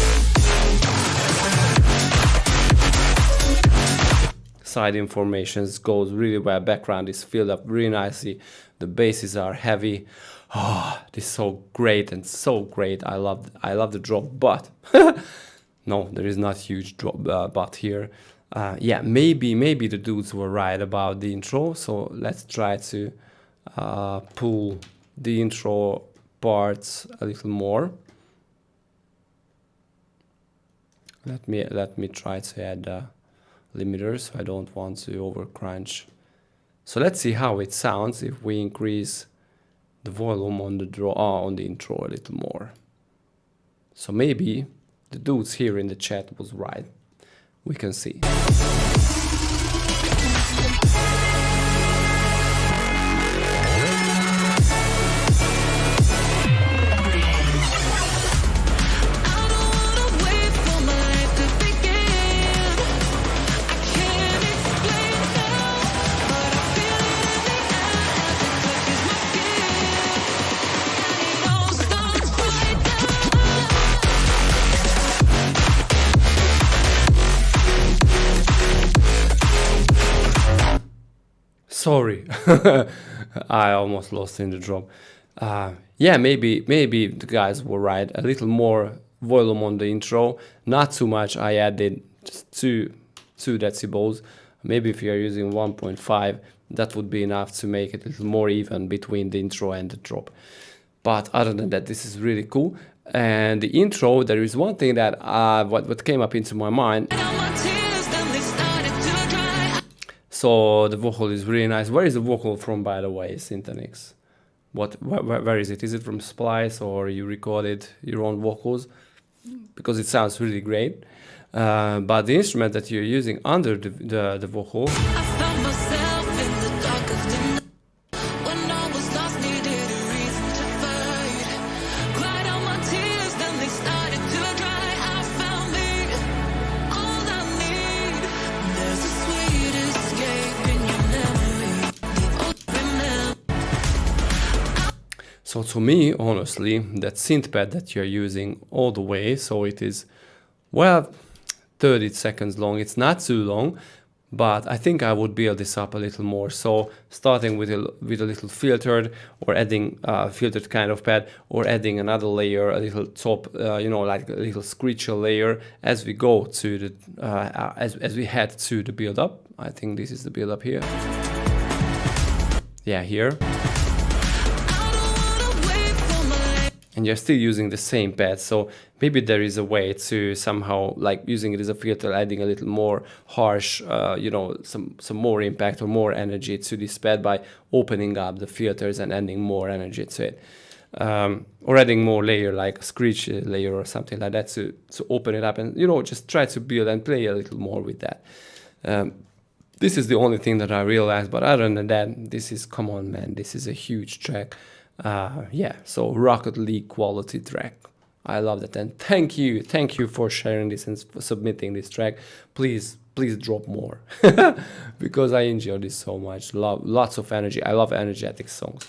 Side informations goes really well. Background is filled up really nicely. The basses are heavy. This is so great and so great. I love the drop, but no, there is not huge drop but here. Yeah, maybe the dudes were right about the intro, so let's try to pull the intro parts a little more. Let me try to add limiters. I don't want to over crunch. So let's see how it sounds if we increase the volume on the intro a little more. So maybe the dudes here in the chat was right. We can see.
I don't wanna wait for
Sorry, I almost lost in the drop. Yeah, maybe the guys were right. A little more volume on the intro, not too much. I added just two decibels. Maybe if you are using 1.5, that would be enough to make it a little more even between the intro and the drop. But other than that, this is really cool. And the intro, there is one thing that what came up into my mind. So the vocal is really nice. Where is the vocal from, by the way, Syntanix? Where is it? Is it from Splice, or you recorded your own vocals? Because it sounds really great. But the instrument that you're using under the vocal, so to me, honestly, that synth pad that you're using all the way, so it is, well, 30 seconds long. It's not too long, but I think I would build this up a little more. So starting with a little filtered, or adding a filtered kind of pad, or adding another layer, a little top, like a little screecher layer as we go to the, as we head to the build up. I think this is the build up here. Yeah, here. And you're still using the same pad, so maybe there is a way to somehow, like using it as a filter, adding a little more harsh, some more impact or more energy to this pad by opening up the filters and adding more energy to it, or adding more layer, like a screech layer or something like that, to open it up and just try to build and play a little more with that. This is the only thing that I realized, but other than that, this is, come on, man, this is a huge track. Yeah, so Rocket League quality track. I love that, and thank you for sharing this and for submitting this track. Please drop more because I enjoy this so much. Lots of energy. I love energetic songs.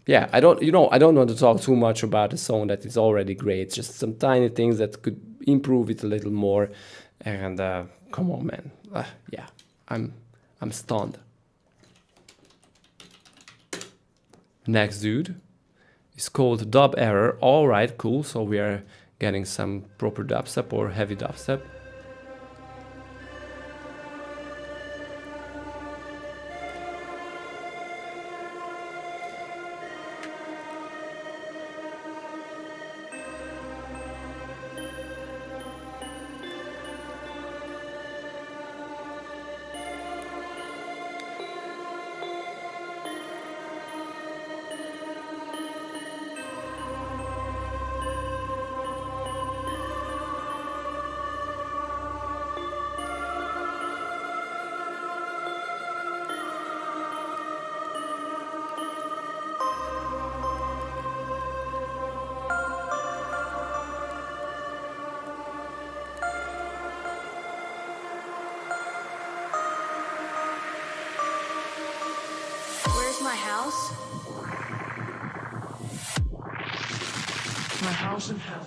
Yeah, I don't want to talk too much about a song that is already great. Just some tiny things that could improve it a little more. And come on, man. Yeah, I'm stunned. Next dude is called Dub Error. All right, cool. So we are getting some proper dubstep or heavy dubstep.
My house? My house in hell.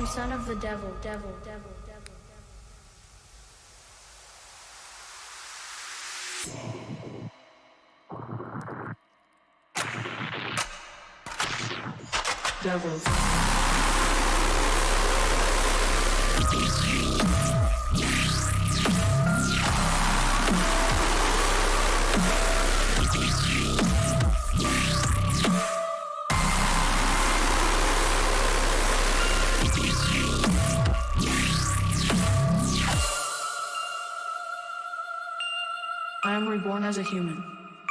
am son of the devil, devil, devil, devil, devil. Devils. I am reborn as a human.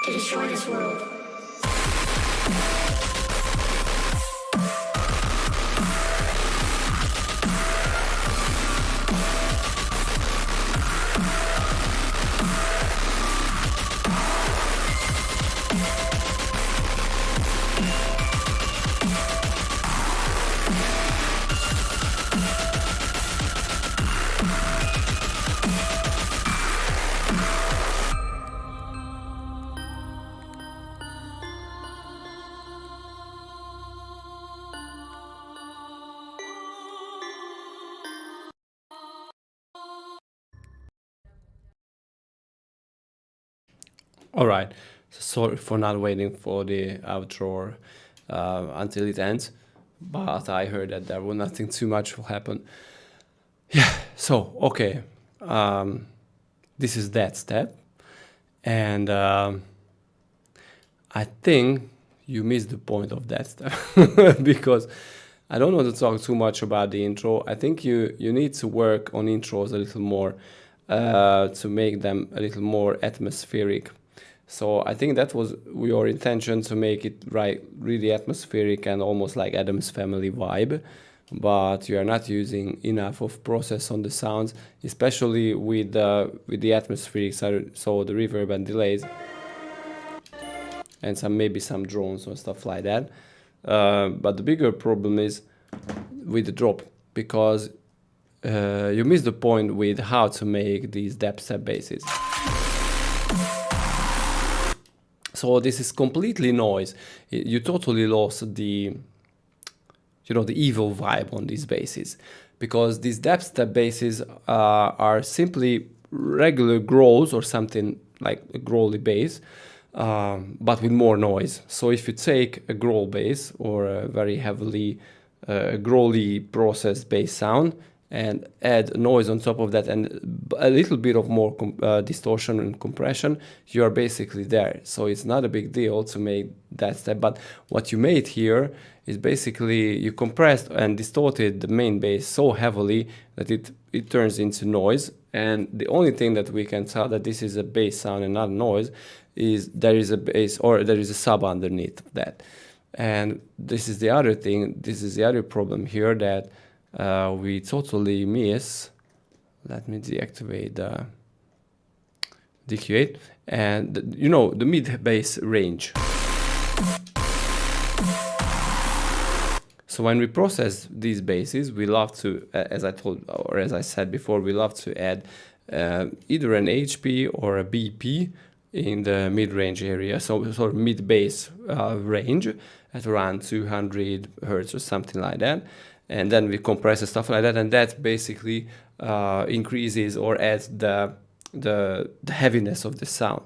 To destroy this world.
All right, so sorry for not waiting for the outro until it ends, but I heard that there will nothing too much will happen. Yeah, so okay, this is that step, and I think you missed the point of that step because I don't want to talk too much about the intro. I think you need to work on intros a little more to make them a little more atmospheric. So I think that was your intention, to make it really atmospheric and almost like Adam's Family vibe, but you are not using enough of process on the sounds, especially with the atmospheric, so the reverb and delays, and maybe some drones or stuff like that. But the bigger problem is with the drop, because you miss the point with how to make these dubstep basses. So this is completely noise. You totally lost the evil vibe on these basses, because these dubstep basses are simply regular growls or something like a growly bass, but with more noise. So if you take a growl bass or a very heavily growly processed bass sound and add noise on top of that and a little bit of more distortion and compression, you are basically there. So it's not a big deal to make that step, but what you made here is basically you compressed and distorted the main bass so heavily that it turns into noise. And the only thing that we can tell that this is a bass sound and not noise is there is a bass or there is a sub underneath that. And this is the other thing, this is the other problem here that we totally miss. Let me deactivate the DQ8 and the mid bass range. So when we process these basses, we love to, as I said before, we love to add either an HP or a BP in the mid-range area, so sort of mid-bass range at around 200 hertz or something like that. And then we compress and stuff like that, and that basically increases or adds the heaviness of the sound.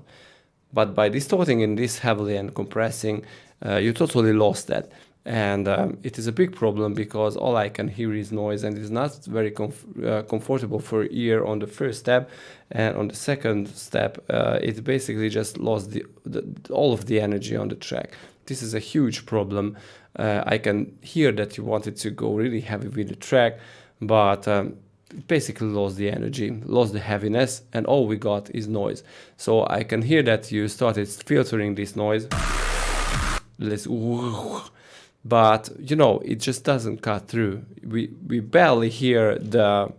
But by distorting in this heavily and compressing, you totally lost that. And it is a big problem because all I can hear is noise, and it's not very comfortable for ear on the first step. And on the second step, it basically just lost all of the energy on the track. This is a huge problem. I can hear that you wanted to go really heavy with the track, but basically lost the energy, lost the heaviness, and all we got is noise. So I can hear that you started filtering this noise. But it just doesn't cut through. We barely hear the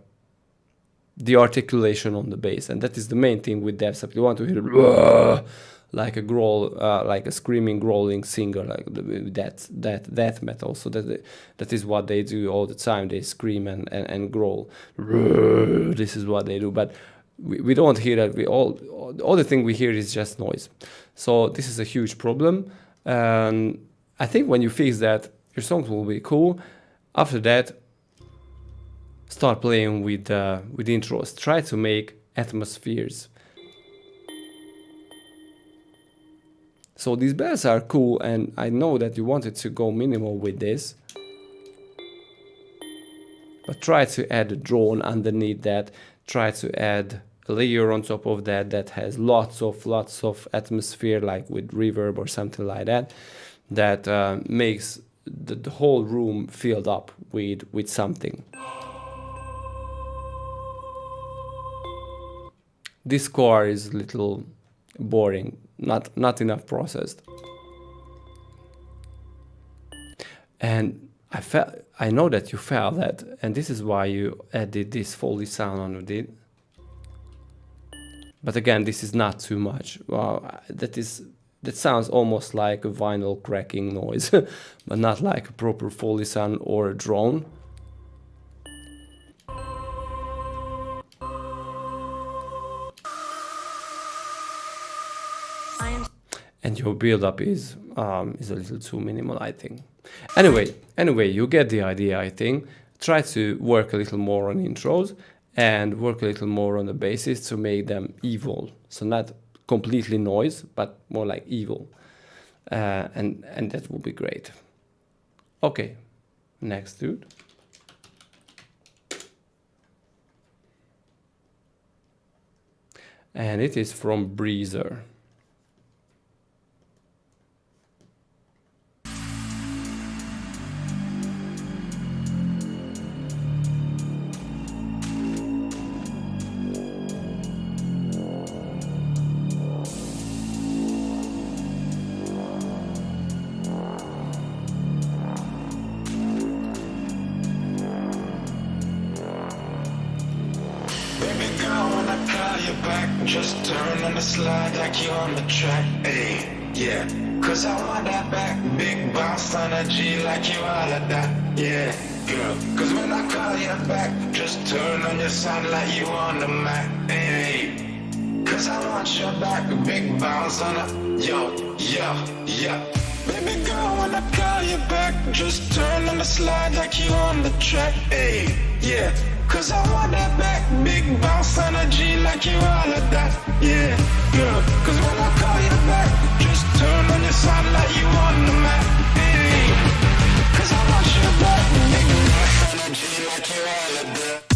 articulation on the bass, and that is the main thing with dubstep. You want to hear like a growl, like a screaming, growling singer, like that metal. So that is what they do all the time. They scream and growl. This is what they do, but we don't hear that. All the thing we hear is just noise. So this is a huge problem. I think when you fix that, your songs will be cool. After that, start playing with intros. Try to make atmospheres. So these bells are cool, and I know that you wanted to go minimal with this. But try to add a drone underneath that. Try to add a layer on top of that that has lots of atmosphere, like with reverb or something like that, that makes the whole room filled up with something. This core is a little boring, not enough processed. And I know that you felt that, and this is why you added this Foley sound on it. But again, this is not too much. Wow, that sounds almost like a vinyl cracking noise, but not like a proper Foley sound or a drone. And your build-up is a little too minimal, I think. Anyway, you get the idea, I think. Try to work a little more on intros and work a little more on the basses to make them evil. So not completely noise, but more like evil. And that will be great. Okay, next dude. And it is from Breezer.
Just turn on the slide like you on the track, ayy, yeah. Cause I want that back, big bounce energy like you all of that, yeah, girl. Cause when I call you back, just turn on your sound like you on the Mac, ayy. Cause I want your back, big bounce on a, yo. Baby girl, when I call you back, just turn on the slide like you on the track, ayy, yeah. Cause I want that back, big bounce energy like you all of that, yeah, girl. Cause when I call you back, just turn on your sound like you on the map, hey. Cause I want your back, big bounce energy like you all of that.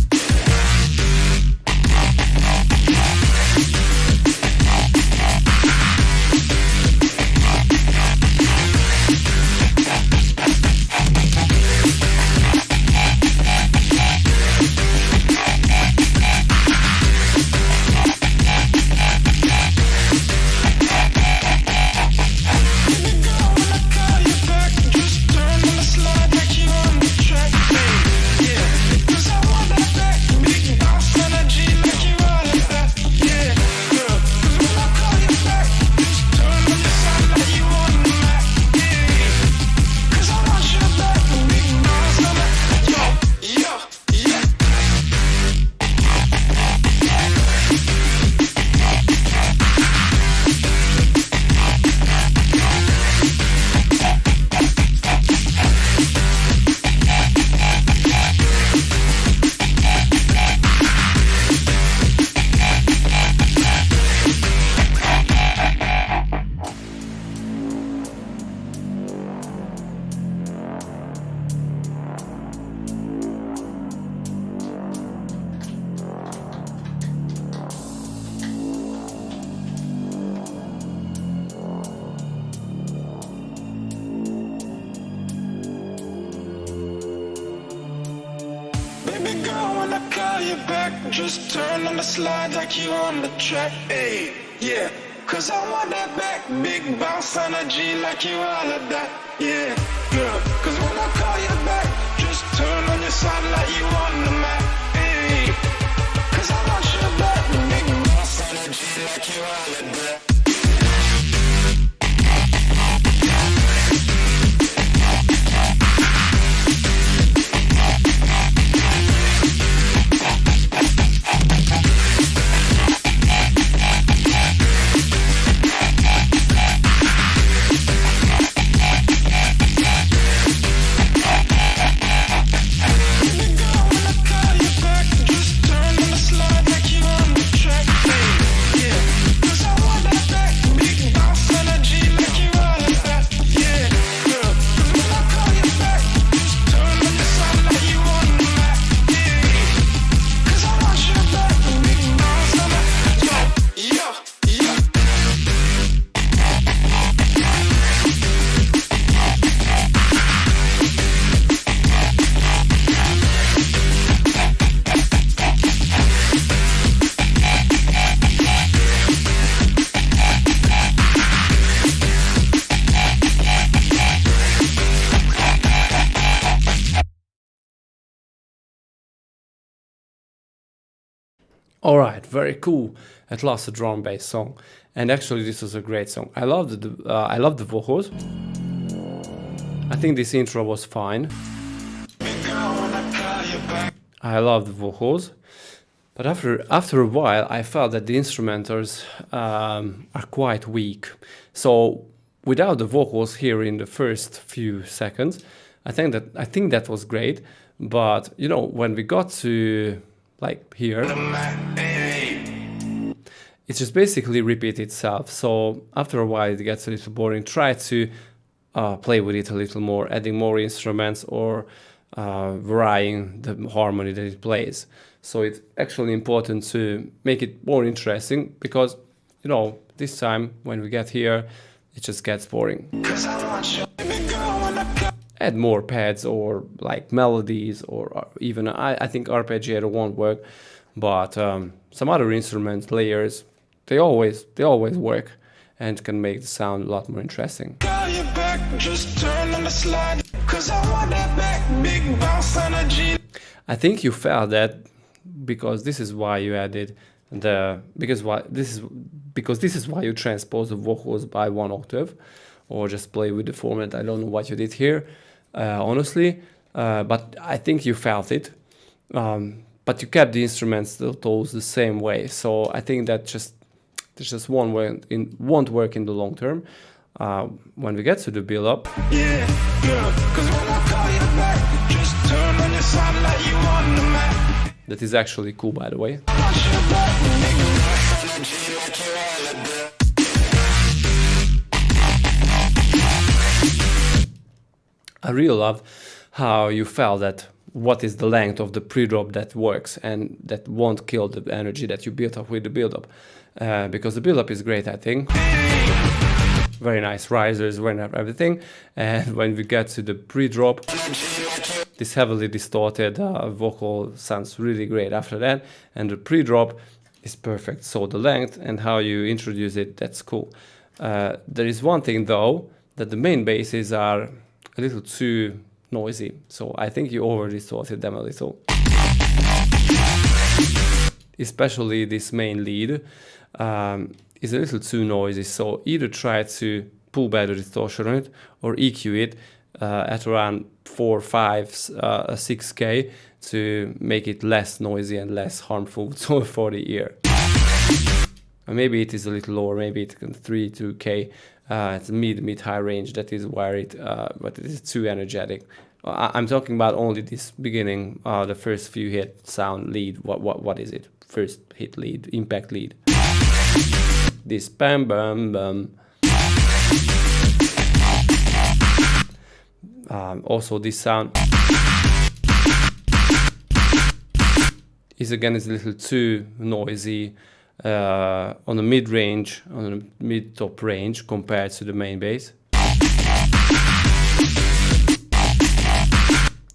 Just turn on the slide like you on the track, ayy, yeah. Cause I want that back, big bounce energy like you all of that, yeah, girl. Cause when I call you back, just turn on your sound like you on the map, ayy. Cause I want your back, big bounce energy like you all of that.
All right, very cool. At last, a drum bass song, and actually, this was a great song. I loved the vocals. I think this intro was fine. I love the vocals, but after a while, I felt that the instrumentals are quite weak. So without the vocals here in the first few seconds, I think that was great. But you know, when we got to like here, it just basically repeats itself. So after a while, it gets a little boring. Try to play with it a little more, adding more instruments or varying the harmony that it plays. So it's actually important to make it more interesting, because you know, this time when we get here, it just gets boring. Add more pads or like melodies, or even I think arpeggiator won't work, but some other instrument layers, they always work and can make the sound a lot more interesting. I think you felt that because this is why you added this is why you transpose the vocals by 1 octave, or just play with the format. I don't know what you did here, honestly, but I think you felt it. But you kept the instruments, the tones, the same way. So I think that just won't work in the long term. When we get to the build up, that is actually cool, by the way. I really love how you felt that what is the length of the pre-drop that works and that won't kill the energy that you built up with the build-up. Because the build-up is great, I think. Very nice risers, everything. And when we get to the pre-drop, this heavily distorted vocal sounds really great after that. And the pre-drop is perfect. So the length and how you introduce it, that's cool. There is one thing though, that the main basses are a little too noisy. So I think you over distorted them a little. Especially this main lead is a little too noisy. So either try to pull back the distortion on it or EQ it at around 4, 5, 6K to make it less noisy and less harmful for the ear. Or maybe it is a little lower, maybe it's 3, 2K. It's mid-high range. That is where but it is too energetic. I'm talking about only this beginning, the first few hit sound lead. What is it? First hit lead, impact lead. This bam bam bam. Also this sound is a little too noisy on the mid-range, on the mid-top range compared to the main bass.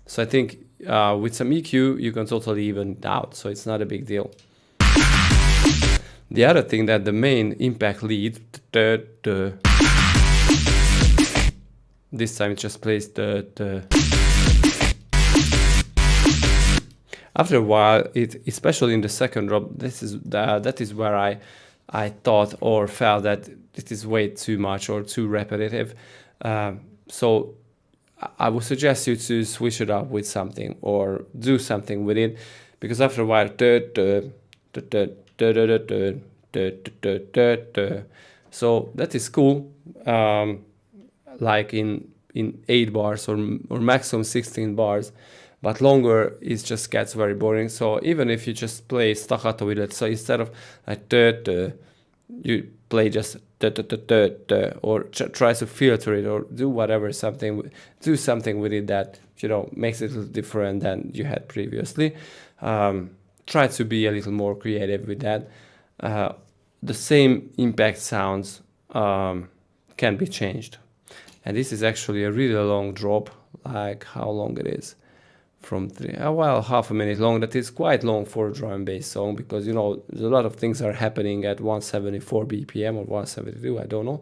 So I think with some EQ you can totally even it out, so it's not a big deal. The other thing that the main impact lead, this time it just plays the. After a while, especially in the second drop, that is where I thought or felt that it is way too much or too repetitive. So I would suggest you to switch it up with something or do something with it, because after a while, so that is cool. Like in 8 bars or maximum 16 bars. But longer, it just gets very boring. So even if you just play staccato with it, so instead of like you play just or try to filter it or do whatever, do something with it that, you know, makes it a little different than you had previously. Try to be a little more creative with that. The same impact sounds can be changed. And this is actually a really long drop. Like how long it is? From 3, well, half a minute long. That is quite long for a drum and bass song, because, you know, a lot of things are happening at 174 BPM or 172, I don't know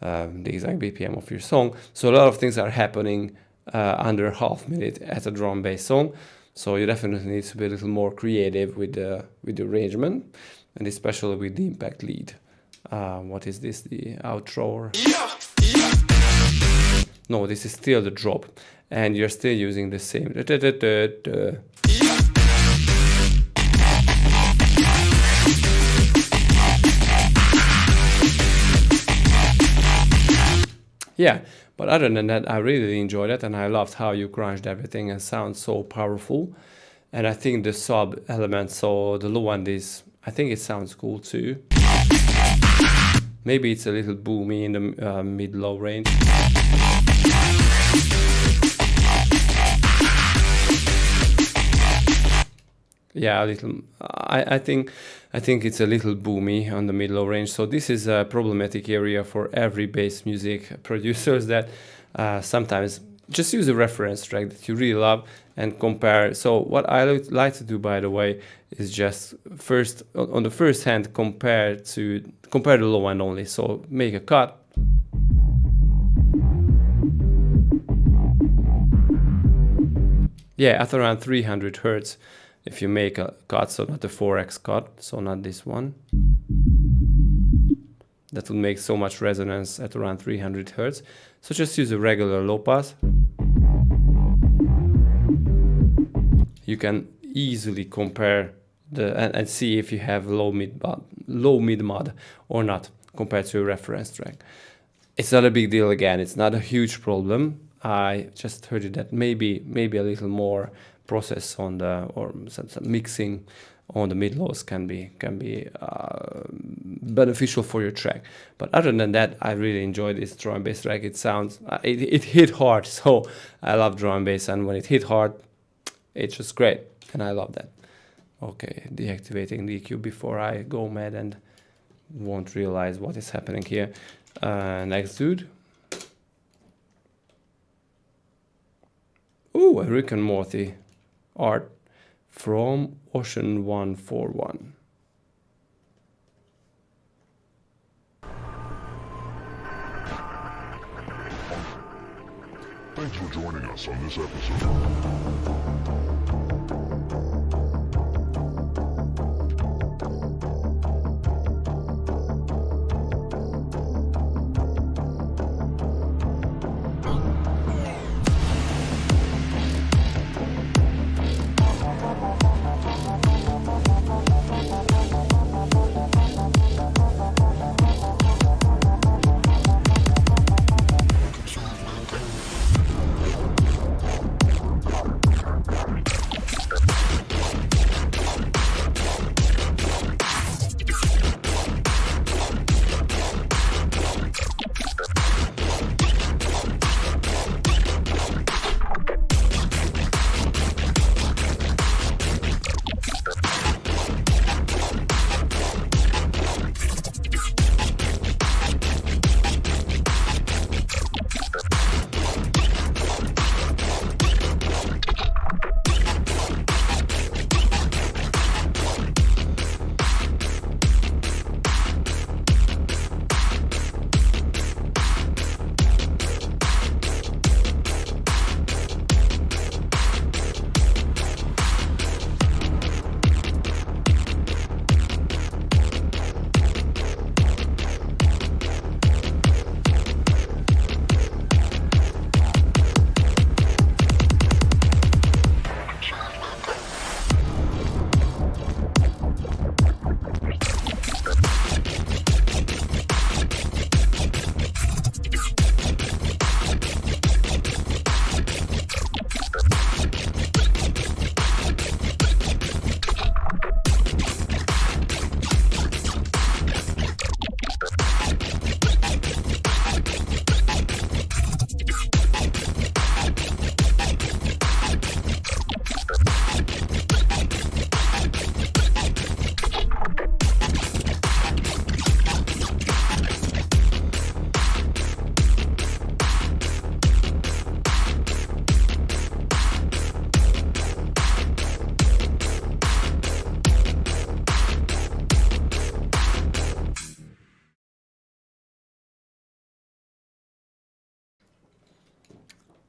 the exact BPM of your song. So a lot of things are happening under half minute at a drum bass song. So you definitely need to be a little more creative with the arrangement, and especially with the impact lead. What is this? The outro? No, this is still the drop, and you're still using the same. Yeah, but other than that, I really enjoyed it, and I loved how you crunched everything and sounds so powerful. And I think the sub element, so the low end is, I think it sounds cool too. Maybe it's a little boomy in the mid-low range. Yeah, a little. I think it's a little boomy on the mid-low range. So this is a problematic area for every bass music producers, that sometimes just use a reference track that you really love and compare. So what I like to do, by the way, is just first on the first hand compare the low end only. So make a cut. Yeah, at around 300 hertz. If you make a cut, so not the 4x cut, so not this one. That would make so much resonance at around 300 hertz. So just use a regular low pass. You can easily compare and see if you have low mid mod or not compared to a reference track. It's not a big deal again. It's not a huge problem. I just heard it that maybe a little more process on the, or some mixing on the mid lows can be beneficial for your track. But other than that, I really enjoyed this drum and bass track. It sounds it hit hard, so I love drum and bass, and when it hit hard, it's just great, and I love that. Okay, deactivating the EQ before I go mad and won't realize what is happening here. Next dude. Ooh, a Rick and Morty art from Ocean 141.
Thanks for joining us on this episode.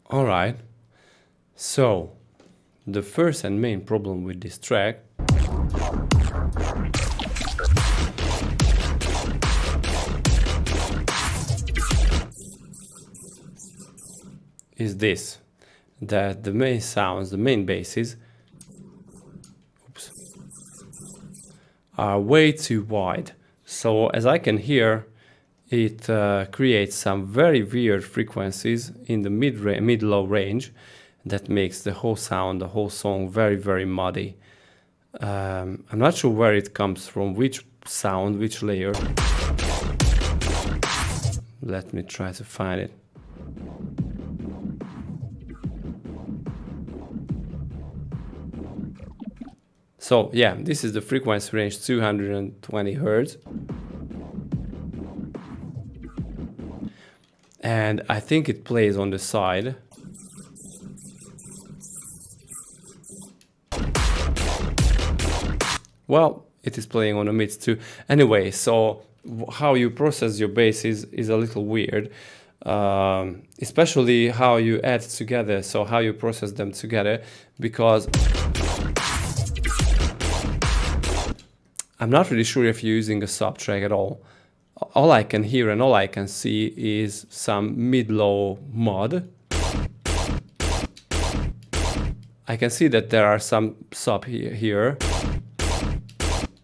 All right, so the first and main problem with this track is this, that the main sounds, the main basses, are way too wide. So as I can hear, it creates some very weird frequencies in the mid-low range that makes the whole sound, the whole song very, very muddy. I'm not sure where it comes from, which sound, which layer. Let me try to find it. So yeah, this is the frequency range 220 Hertz. And I think it plays on the side. Well, it is playing on the mids too. Anyway, so how you process your bass is a little weird. Especially how you add together, so how you process them together, because I'm not really sure if you're using a sub track at all. All I can hear and all I can see is some mid-low mod. I can see that there are some sub here,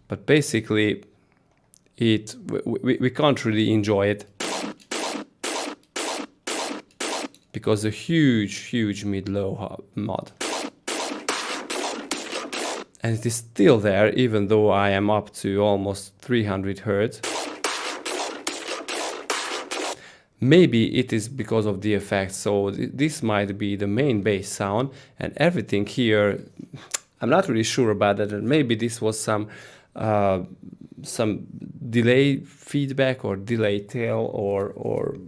but basically we can't really enjoy it because a huge mid-low mod. And it is still there, even though I am up to almost 300 Hertz. Maybe it is because of the effect, so this might be the main bass sound, and everything here, I'm not really sure about that, and maybe this was some delay feedback or delay tail or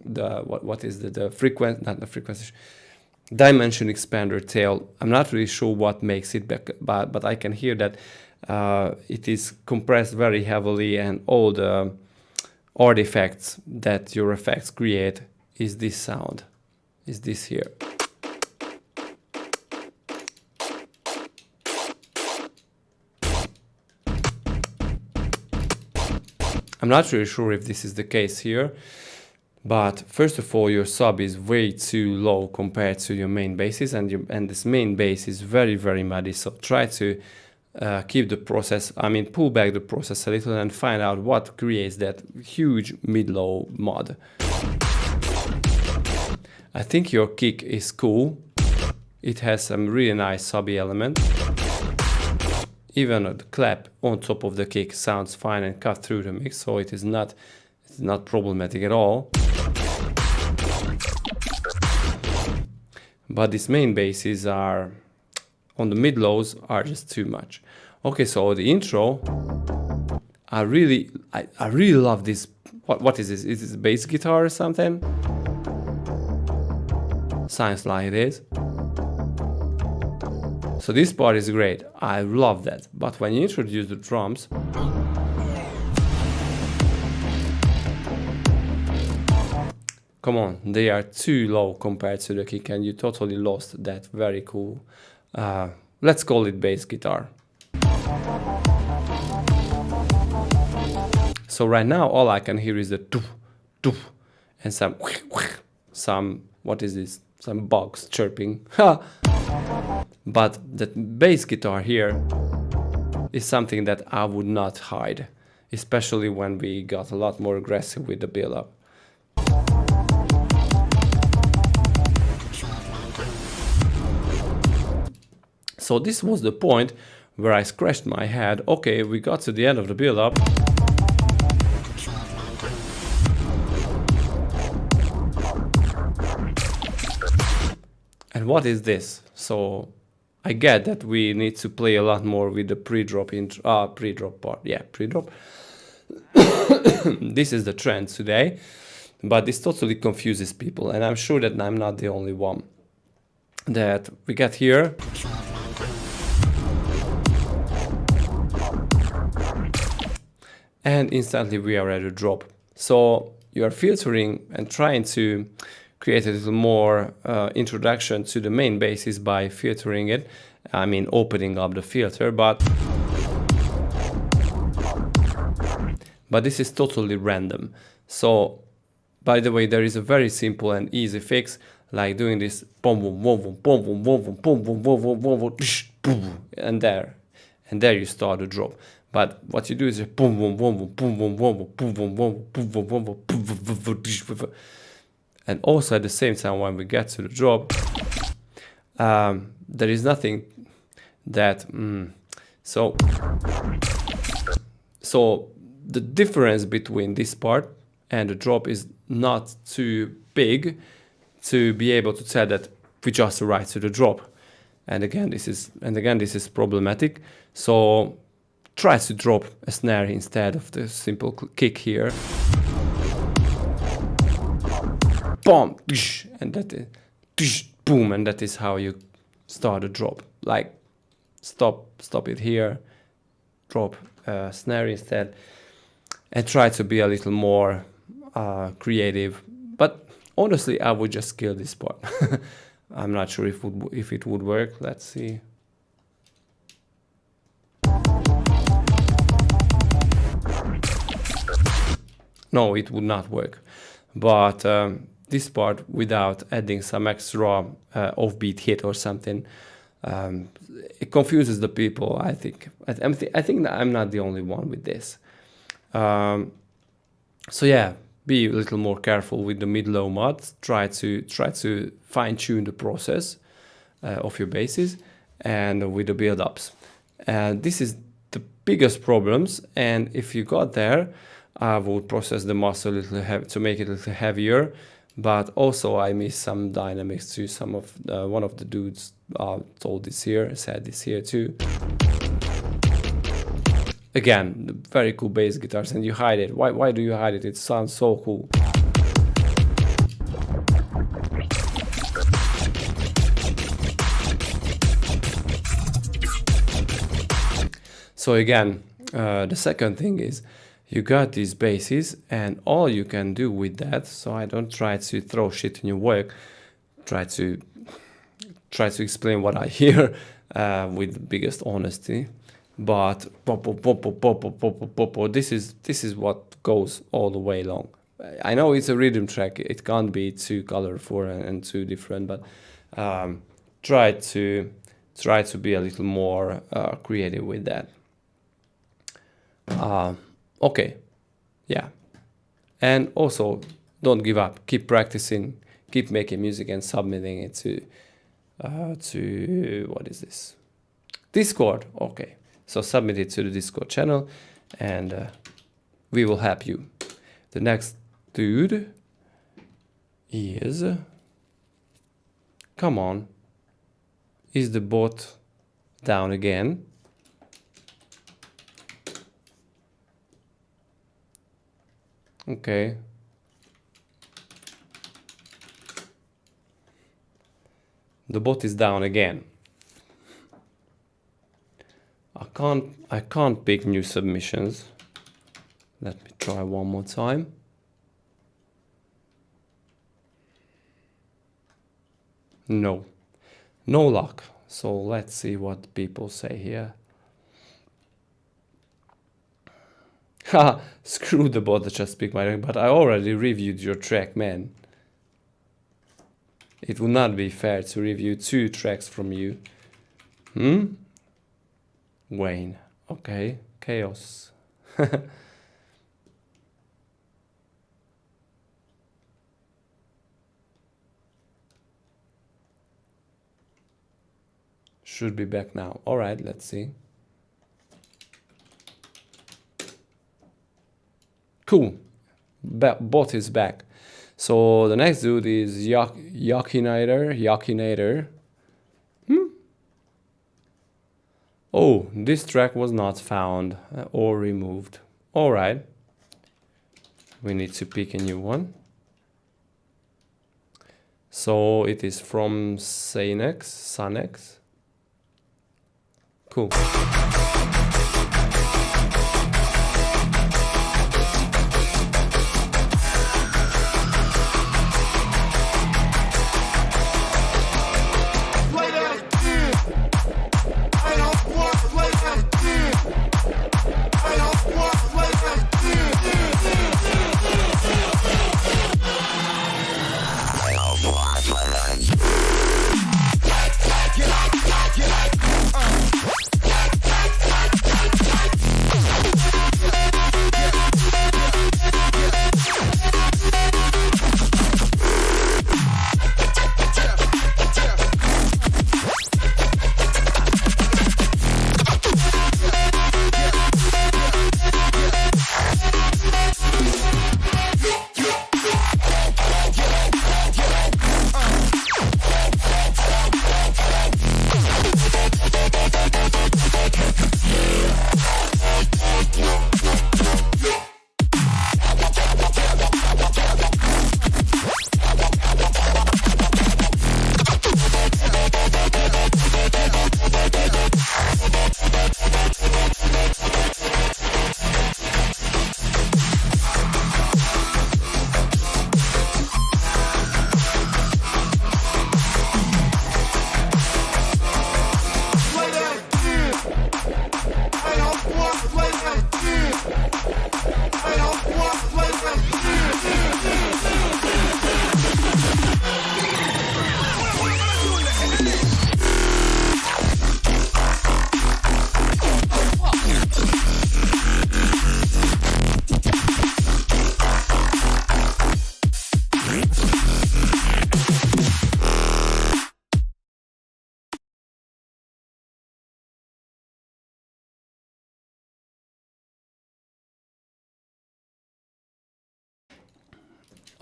the what is the frequency, not the frequency, dimension expander tail. I'm not really sure what makes it back, but I can hear that it is compressed very heavily, and all the artifacts that your effects create is this sound, is this here. I'm not really sure if this is the case here, but first of all, your sub is way too low compared to your main basses, and this main bass is very, very muddy. So try to keep the process, pull back the process a little and find out what creates that huge mid-low mod. I think your kick is cool. It has some really nice subby element. Even the clap on top of the kick sounds fine and cut through the mix, so it's not problematic at all. But these main basses are on the mid-lows are just too much. Okay, so the intro, I really love this. What is this? Is this a bass guitar or something? Sounds like it is. So this part is great. I love that. But when you introduce the drums, come on, they are too low compared to the kick, and you totally lost that very cool, let's call it bass guitar. So right now all I can hear is the doof, doof, and some what is this? Some bugs chirping. But that bass guitar here is something that I would not hide, especially when we got a lot more aggressive with the build-up. So this was the point where I scratched my head. Okay, we got to the end of the build-up. And what is this? So I get that we need to play a lot more with the pre-drop part. Yeah, pre-drop. This is the trend today, but this totally confuses people, and I'm sure that I'm not the only one. That we get here. And instantly we are at a drop. So you are filtering and trying to create a little more introduction to the main basses by filtering it. I mean, opening up the filter, but this is totally random. So, by the way, there is a very simple and easy fix, like doing this boom boom boom boom boom boom boom boom boom boom boom boom boom, and there you start the drop. But what you do is just boom boom boom boom boom boom boom boom boom boom boom boom boom boom, and also at the same time when we get to the drop, there is nothing that so the difference between this part and the drop is not too big to be able to tell that we just arrived to the drop. And again, this is problematic. So try to drop a snare instead of the simple kick here. Boom, and that is boom, and that is how you start a drop. Like stop it here, drop a snare instead, and try to be a little more creative. But honestly, I would just kill this part. I'm not sure if it would work. Let's see. No, it would not work. But this part, without adding some extra offbeat hit or something, it confuses the people. I think that I'm not the only one with this. So yeah, be a little more careful with the mid-low mods. Try to fine-tune the process of your basses and with the build-ups. And this is the biggest problems. And if you got there, I would process the mass a little to make it a little heavier. But also I miss some dynamics too. Some of one of the dudes said this here too. Again, the very cool bass guitars, and you hide it. Why do you hide it? It sounds so cool. So again, the second thing is you got these basses, and all you can do with that. So I don't try to throw shit in your work. Try to explain what I hear with the biggest honesty. But this is what goes all the way long. I know it's a rhythm track. It can't be too colorful and too different. But try to be a little more creative with that. Okay, yeah, and also don't give up. Keep practicing. Keep making music and submitting it to what is this? Discord. Okay. So submit it to the Discord channel, and we will help you. The next dude is... Come on. Is the bot down again? Okay. The bot is down again. I can't pick new submissions. Let me try one more time. No luck. So let's see what people say here. Ha! Screw the bot that just picked my rank, but I already reviewed your track, man. It would not be fair to review 2 tracks from you. Wayne. Okay. Chaos. Should be back now. Alright, let's see. Cool. Bot is back. So the next dude is Yakinator. Oh, this track was not found or removed. Alright. We need to pick a new one. So it is from Sanex. Cool.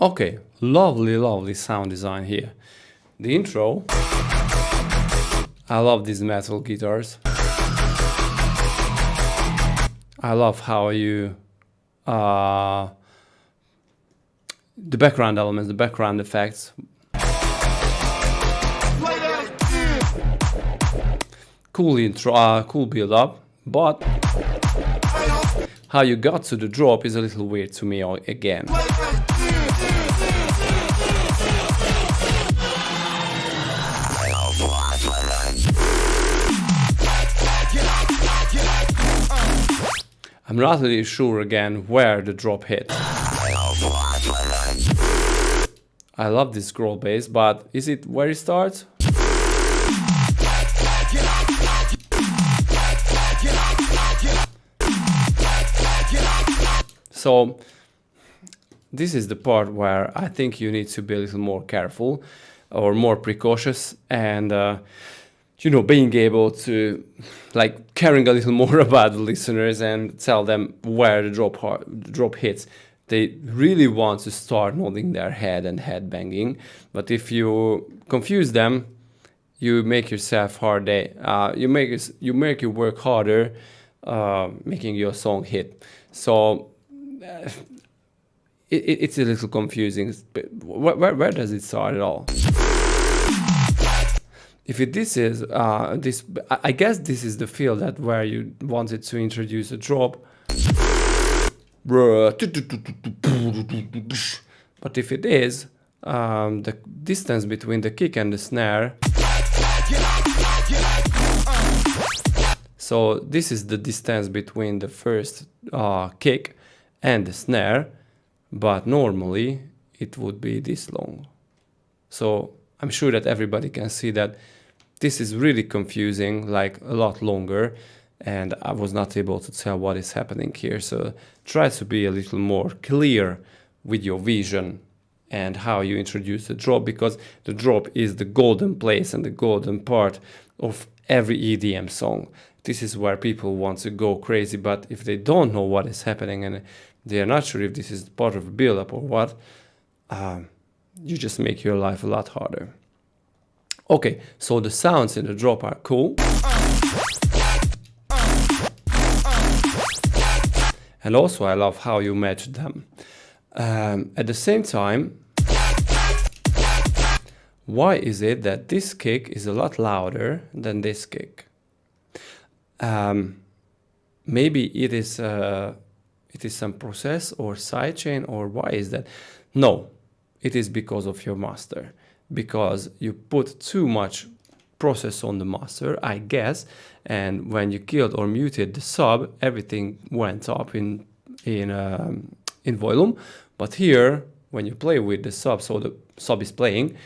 Okay, lovely sound design here. The intro, I love these metal guitars. I love how you, the background elements, the background effects. Cool intro, cool build up, but how you got to the drop is a little weird to me again. I'm not really sure again where the drop hit. I love this scroll bass, but is it where it starts? So this is the part where I think you need to be a little more careful or more precautious, and you know, being able to like caring a little more about the listeners and tell them where the drop hits. They really want to start nodding their head and head banging, but if you confuse them, you make yourself hard. You make you work harder, making your song hit. So it's a little confusing. Where does it start at all? If this is this, I guess this is the feel that where you wanted to introduce a drop. But if it is the distance between the kick and the snare, so this is the distance between the first kick and the snare, but normally it would be this long. So I'm sure that everybody can see that this is really confusing, like a lot longer, and I was not able to tell what is happening here. So try to be a little more clear with your vision and how you introduce the drop, because the drop is the golden place and the golden part of every EDM song. This is where people want to go crazy, but if they don't know what is happening and they are not sure if this is part of a build-up or what, you just make your life a lot harder. Okay, so the sounds in the drop are cool. And also I love how you match them. At the same time, why is it that this kick is a lot louder than this kick? Maybe it is some process or sidechain, or why is that? No, it is because of your master. Because you put too much process on the master, I guess, and when you killed or muted the sub, everything went up in volume. But here, when you play with the sub, so the sub is playing,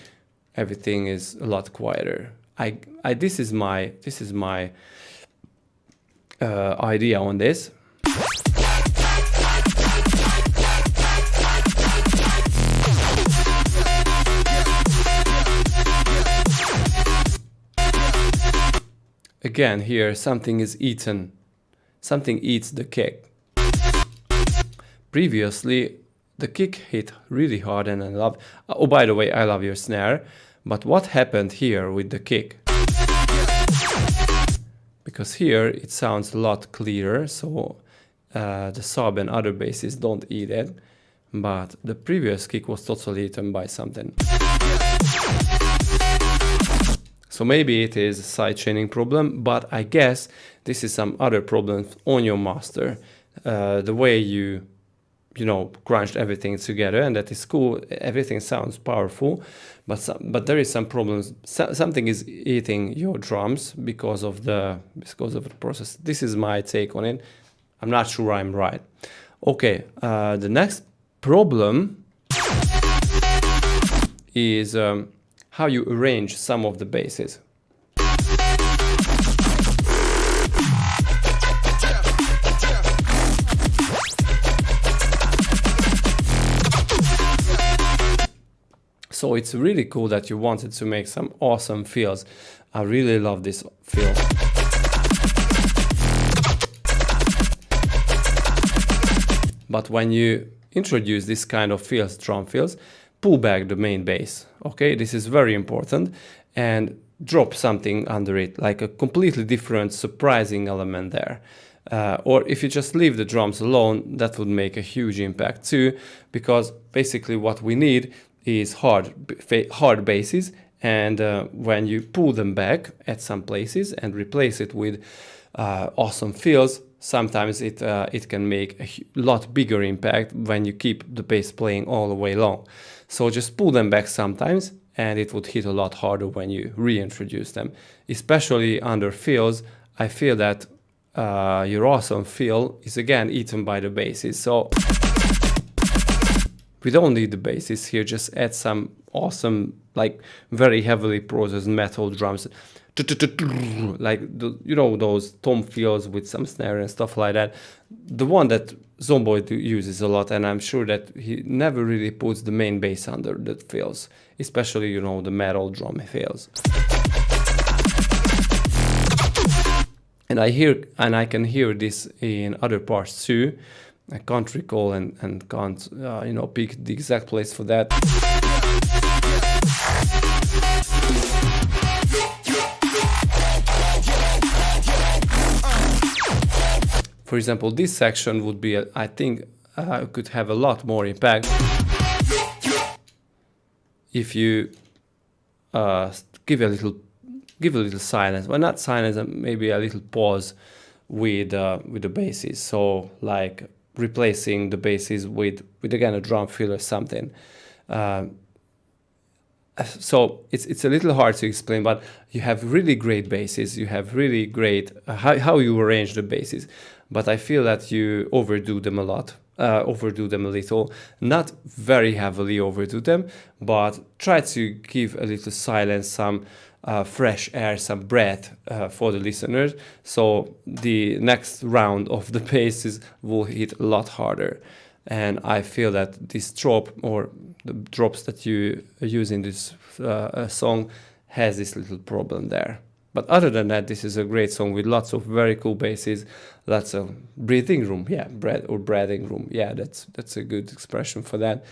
everything is a lot quieter. This is my idea on this. Again, here something is eaten. Something eats the kick. Previously, the kick hit really hard, and I love. Oh, by the way, I love your snare. But what happened here with the kick? Because here it sounds a lot clearer, so the sub and other basses don't eat it. But the previous kick was totally eaten by something. So maybe it is a sidechaining problem, but I guess this is some other problems on your master. The way you crunched everything together, and that is cool. Everything sounds powerful, but there is some problems. Something is eating your drums because of the process. This is my take on it. I'm not sure I'm right. Okay, the next problem is how you arrange some of the basses. So it's really cool that you wanted to make some awesome feels. I really love this feel. But when you introduce this kind of fills, drum fills, pull back the main bass. Okay, this is very important, and drop something under it, like a completely different, surprising element there. Or if you just leave the drums alone, that would make a huge impact too, because basically what we need is hard basses, and when you pull them back at some places and replace it with awesome fills, sometimes it can make a lot bigger impact when you keep the bass playing all the way long. So just pull them back sometimes, and it would hit a lot harder when you reintroduce them. Especially under fills, I feel that your awesome fill is again eaten by the basses. So we don't need the basses here, just add some awesome, like very heavily processed metal drums, like those tom fills with some snare and stuff like that. The one that Zomboid uses a lot, and I'm sure that he never really puts the main bass under the fills, especially the metal drum fills. And I can hear this in other parts too. I can't recall and can't pick the exact place for that. For example, this section would be, I think, could have a lot more impact if you give a little silence. Well, not silence, maybe a little pause with the basses. So like replacing the basses with again a drum fill or something. So it's a little hard to explain, but you have really great basses. You have really great how you arrange the basses. But I feel that you overdo them a lot, overdo them a little, not very heavily overdo them, but try to give a little silence, some fresh air, some breath for the listeners. So the next round of the basses will hit a lot harder. And I feel that this drop, or the drops that you use in this song, has this little problem there. But other than that, this is a great song with lots of very cool basses, lots of breathing room. Yeah, breathing room. Yeah, that's a good expression for that.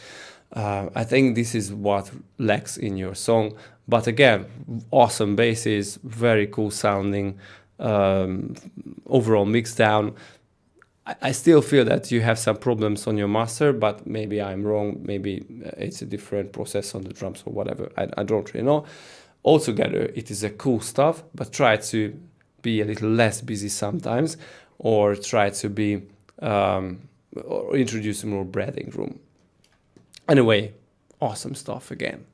I think this is what lacks in your song. But again, awesome basses, very cool sounding, overall mix down. I still feel that you have some problems on your master, but maybe I'm wrong. Maybe it's a different process on the drums or whatever. I don't really know. Altogether, it is a cool stuff, but try to be a little less busy sometimes, or try to be or introduce more breathing room. Anyway, awesome stuff again.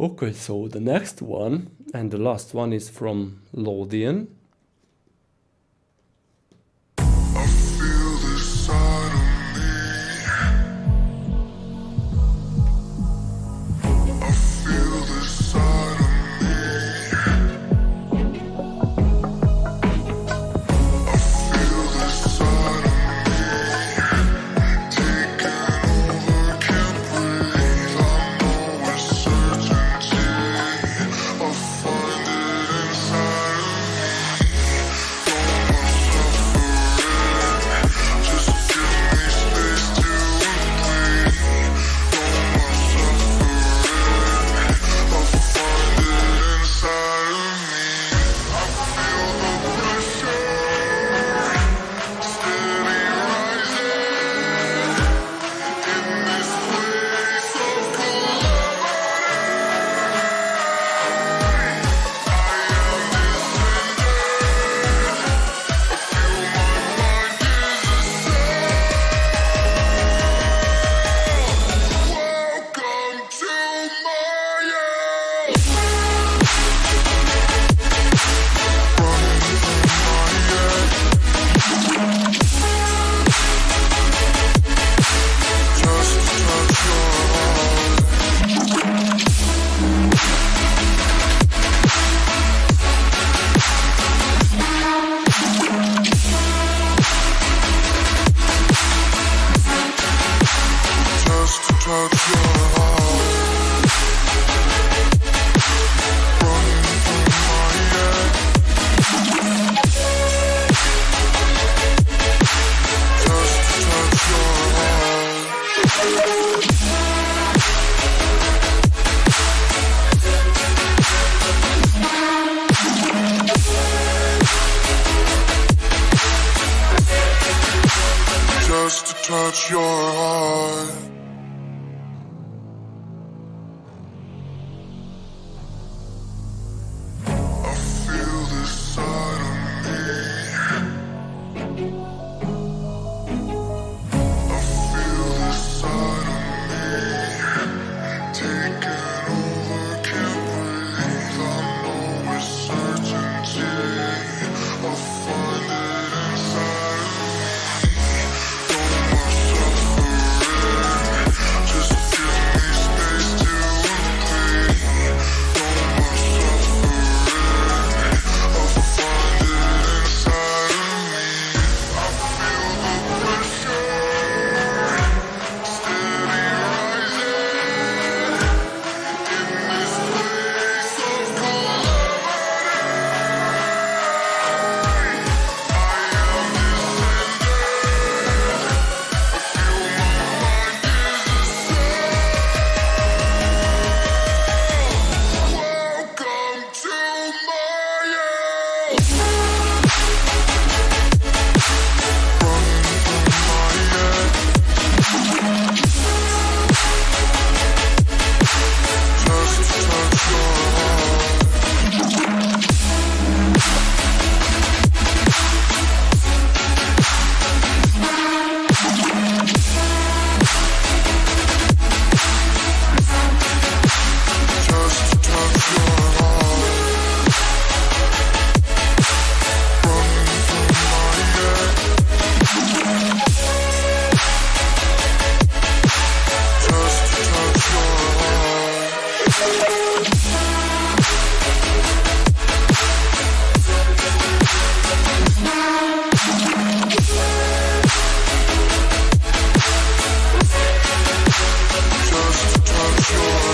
Okay, so the next one and the last one is from Lodian.
Find it inside of me.
touch your heart. I feel this side of me. I feel this side of me taking over, can't breathe. I know it's certainty. I find it inside of me. Don't want suffering, just give me space to breathe. Don't want suffering, I find it inside of me. I feel the pressure steady rising in this place of calamity. I am descending. I feel my mind is a cell. Welcome to my hell. Running through my head. Just touch your heart. Just touch your heart. Running through my head. Just touch your heart. Just touch your heart.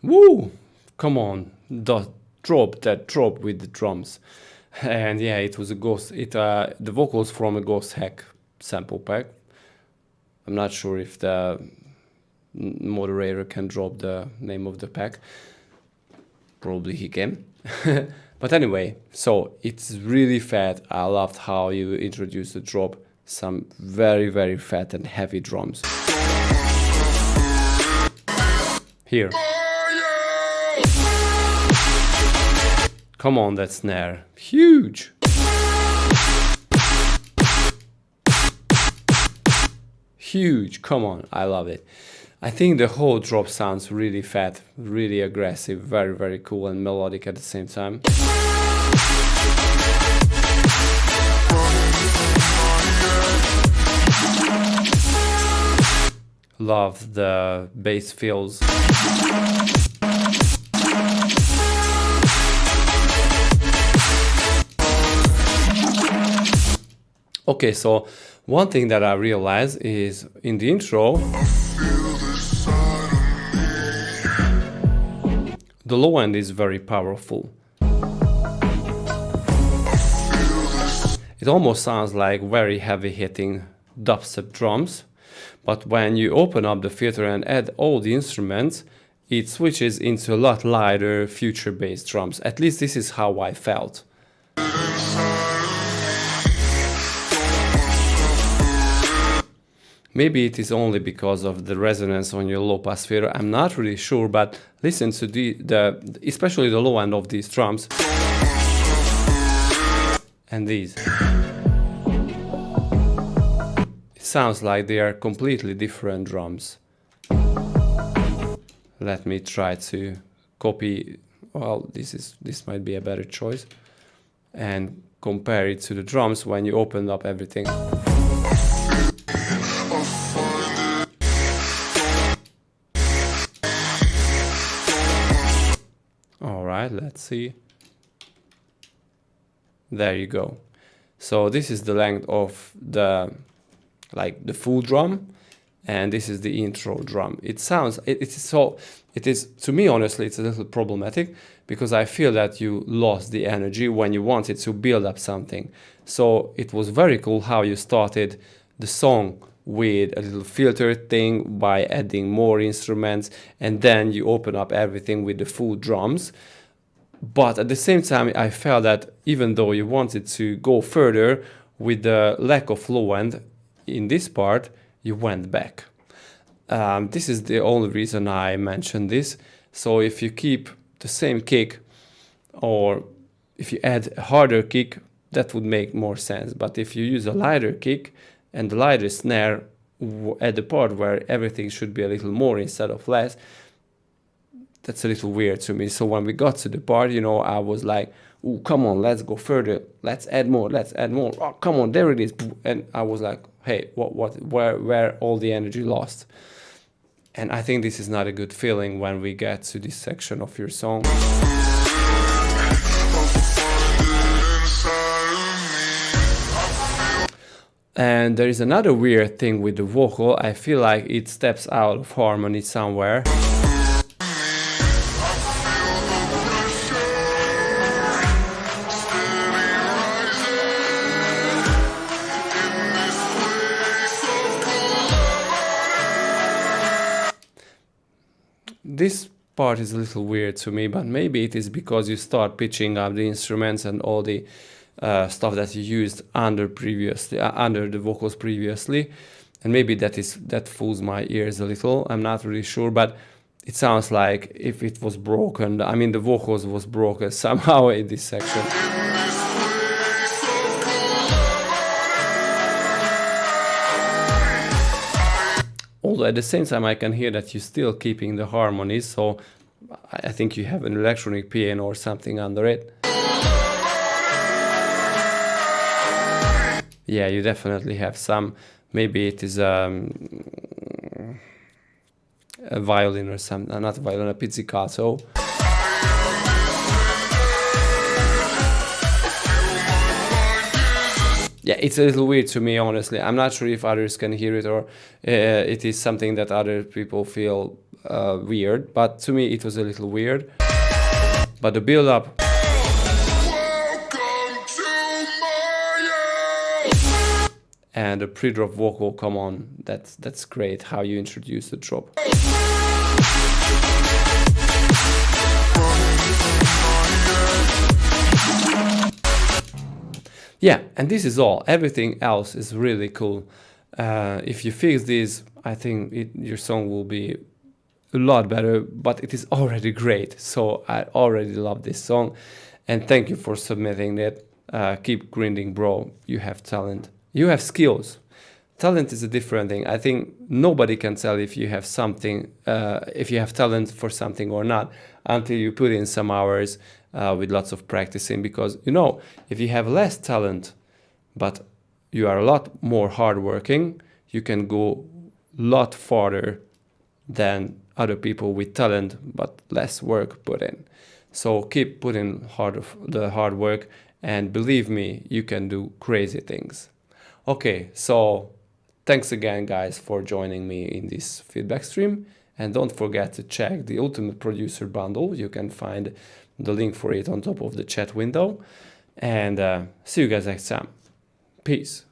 Woo! Come on, that drop with the drums. And yeah, it was a the vocals from a Ghosthack sample pack. I'm not sure if the moderator can drop the name of the pack. Probably he can. But anyway, so it's really fat. I loved how you introduced the drop. Some very, very fat and heavy drums. Here. Come on, that snare. Huge. Huge. Come on, I love it. I think the whole drop sounds really fat, really aggressive, very, very cool and melodic at the same time. Love the bass fills. Okay, so one thing that I realized is in the intro, the low end is very powerful. It almost sounds like very heavy hitting dubstep drums, but when you open up the filter and add all the instruments, it switches into a lot lighter future bass drums. At least this is how I felt. Maybe it is only because of the resonance on your low pass filter. I'm not really sure, but listen to the especially the low end of these drums and these. It sounds like they are completely different drums. Let me try to copy. Well, this might be a better choice, and compare it to the drums when you open up everything. Alright, let's see. There you go. So this is the length of the full drum, and this is the intro drum. It is to me honestly it's a little problematic, because I feel that you lost the energy when you wanted to build up something. So it was very cool how you started the song with a little filter thing by adding more instruments, and then you open up everything with the full drums. But at the same time, I felt that even though you wanted to go further with the lack of low end in this part, you went back. This is the only reason I mentioned this. So if you keep the same kick, or if you add a harder kick, that would make more sense. But if you use a lighter kick and the lighter snare at the part where everything should be a little more instead of less, that's a little weird to me. So when we got to the part, you know, I was like, "Ooh, come on, let's go further. Let's add more. Let's add more. Oh, come on, there it is." And I was like, "Hey, where all the energy lost?" And I think this is not a good feeling when we get to this section of your song. And there is another weird thing with the vocal. I feel like it steps out of harmony somewhere. This part is a little weird to me, but maybe it is because you start pitching up the instruments and all the stuff that you used under the vocals previously, and maybe that fools my ears a little. I'm not really sure, but it sounds like if it was broken. I mean, the vocals was broken somehow in this section. Although at the same time I can hear that you're still keeping the harmonies, so I think you have an electronic piano or something under it. Yeah, you definitely have some. Maybe it is a violin or something, not a violin, a pizzicato. Yeah, it's a little weird to me, honestly. I'm not sure if others can hear it, or it is something that other people feel weird, but to me it was a little weird. But the build-up... and the pre-drop vocal, come on, that's great how you introduce the drop. Yeah, and this is all. Everything else is really cool. If you fix this, I think your song will be a lot better, but it is already great. So I already love this song, and thank you for submitting it. Keep grinding, bro. You have talent. You have skills. Talent is a different thing. I think nobody can tell if you have something, if you have talent for something or not, until you put in some hours with lots of practicing. Because, you know, if you have less talent, but you are a lot more hardworking, you can go a lot farther than other people with talent, but less work put in. So keep putting the hard work, and believe me, you can do crazy things. Okay, so thanks again, guys, for joining me in this feedback stream. And don't forget to check the Ultimate Producer bundle. You can find the link for it on top of the chat window. And see you guys next time. Peace.